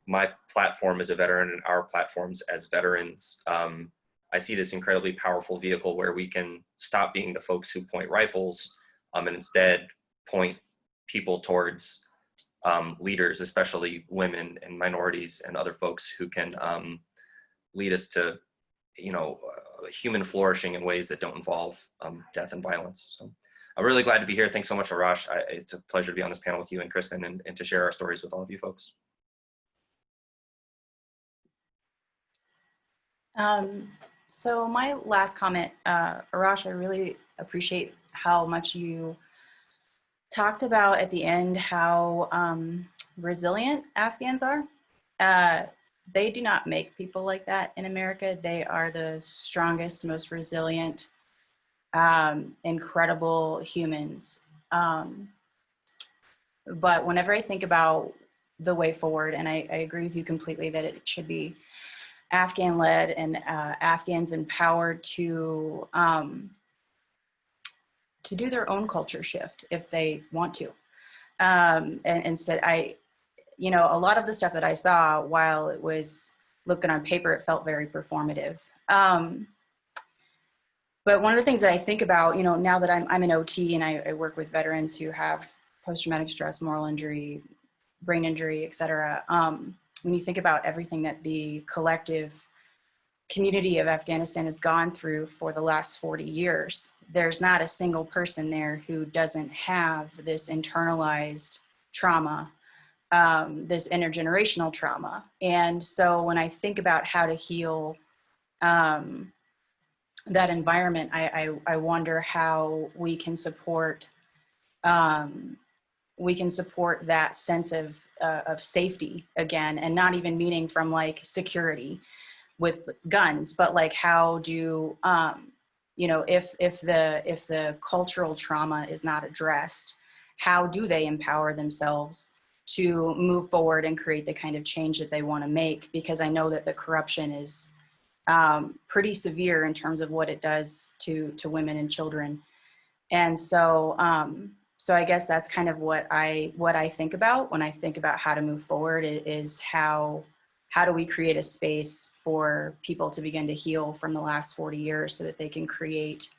B: my platform as a veteran and our platforms as veterans, I see this incredibly powerful vehicle where we can stop being the folks who point rifles and instead point people towards leaders, especially women and minorities and other folks who can lead us to, you know, human flourishing in ways that don't involve death and violence. So I'm really glad to be here. Thanks so much, Arash. It's a pleasure to be on this panel with you and Kristen and to share our stories with all of you folks.
C: So my last comment, Arash, I really appreciate how much you talked about at the end how resilient Afghans are. They do not make people like that in America. They are the strongest, most resilient, incredible humans. But whenever I think about the way forward, and I agree with you completely that it should be Afghan-led and Afghans empowered to do their own culture shift if they want to. And instead, you know, a lot of the stuff that I saw, while it was looking on paper, it felt very performative. But one of the things that I think about, you know, now that I'm an OT and I work with veterans who have post-traumatic stress, moral injury, brain injury, et cetera, when you think about everything that the collective community of Afghanistan has gone through for the last 40 years, there's not a single person there who doesn't have this internalized trauma, this intergenerational trauma. And so when I think about how to heal that environment, I wonder how we can support that sense of safety again, and not even meaning from like security with guns, but like how do you know, if the cultural trauma is not addressed, how do they empower themselves to move forward and create the kind of change that they want to make? Because I know that the corruption is pretty severe in terms of what it does to women and children. And so so I guess that's kind of what I think about when I think about how to move forward, is how do we create a space for people to begin to heal from the last 40 years so that they can create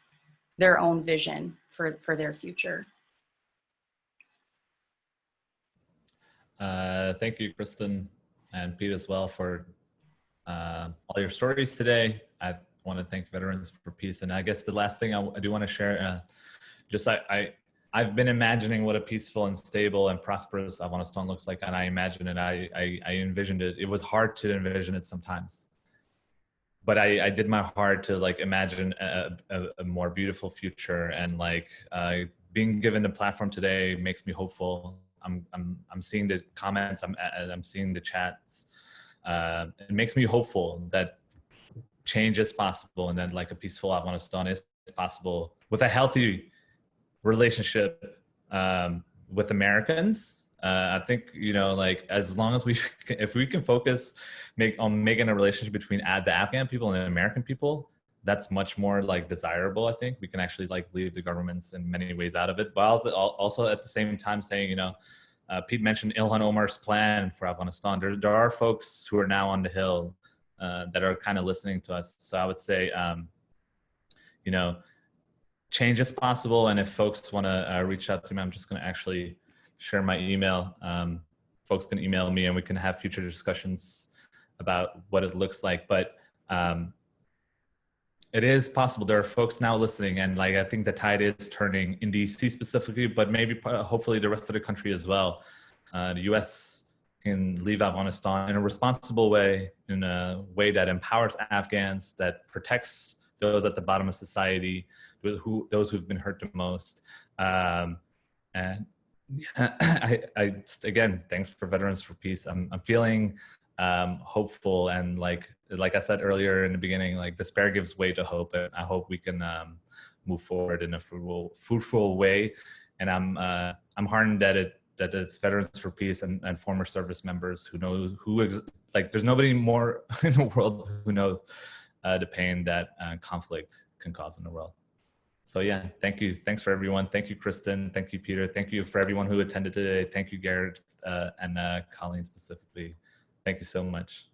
C: their own vision for their future.
A: Thank you, Kristen and Pete as well, for all your stories today. I want to thank Veterans for Peace. And I guess the last thing I do want to share, I've been imagining what a peaceful and stable and prosperous Afghanistan looks like, and I imagine it. I envisioned it. It was hard to envision it sometimes, but I did my hard to like imagine a more beautiful future. And like being given the platform today makes me hopeful. I'm seeing the comments. I'm seeing the chats. It makes me hopeful that change is possible, and that like a peaceful Afghanistan is possible with a healthy relationship with Americans. I think, you know, like as long as if we can focus on making a relationship between the Afghan people and the American people, that's much more like desirable. I think we can actually like leave the governments in many ways out of it, while also at the same time saying, you know, Pete mentioned Ilhan Omar's plan for Afghanistan. There are folks who are now on the Hill that are kind of listening to us. So I would say, you know, change is possible. And if folks want to reach out to me, I'm just going to actually share my email. Folks can email me and we can have future discussions about what it looks like. But it is possible. There are folks now listening, and like I think the tide is turning in DC specifically, but maybe hopefully the rest of the country as well. The US can leave Afghanistan in a responsible way, in a way that empowers Afghans, that protects those at the bottom of society, those who've been hurt the most. And again, thanks for Veterans for Peace. I'm feeling hopeful, and like I said earlier in the beginning, like despair gives way to hope, and I hope we can move forward in a fruitful way. And I'm heartened that it's Veterans for Peace and former service members who know like there's nobody more in the world who knows the pain that conflict can cause in the world. So yeah, thank you. Thanks for everyone. Thank you, Kristen. Thank you, Peter. Thank you for everyone who attended today. Thank you, Garrett and Colleen specifically. Thank you so much.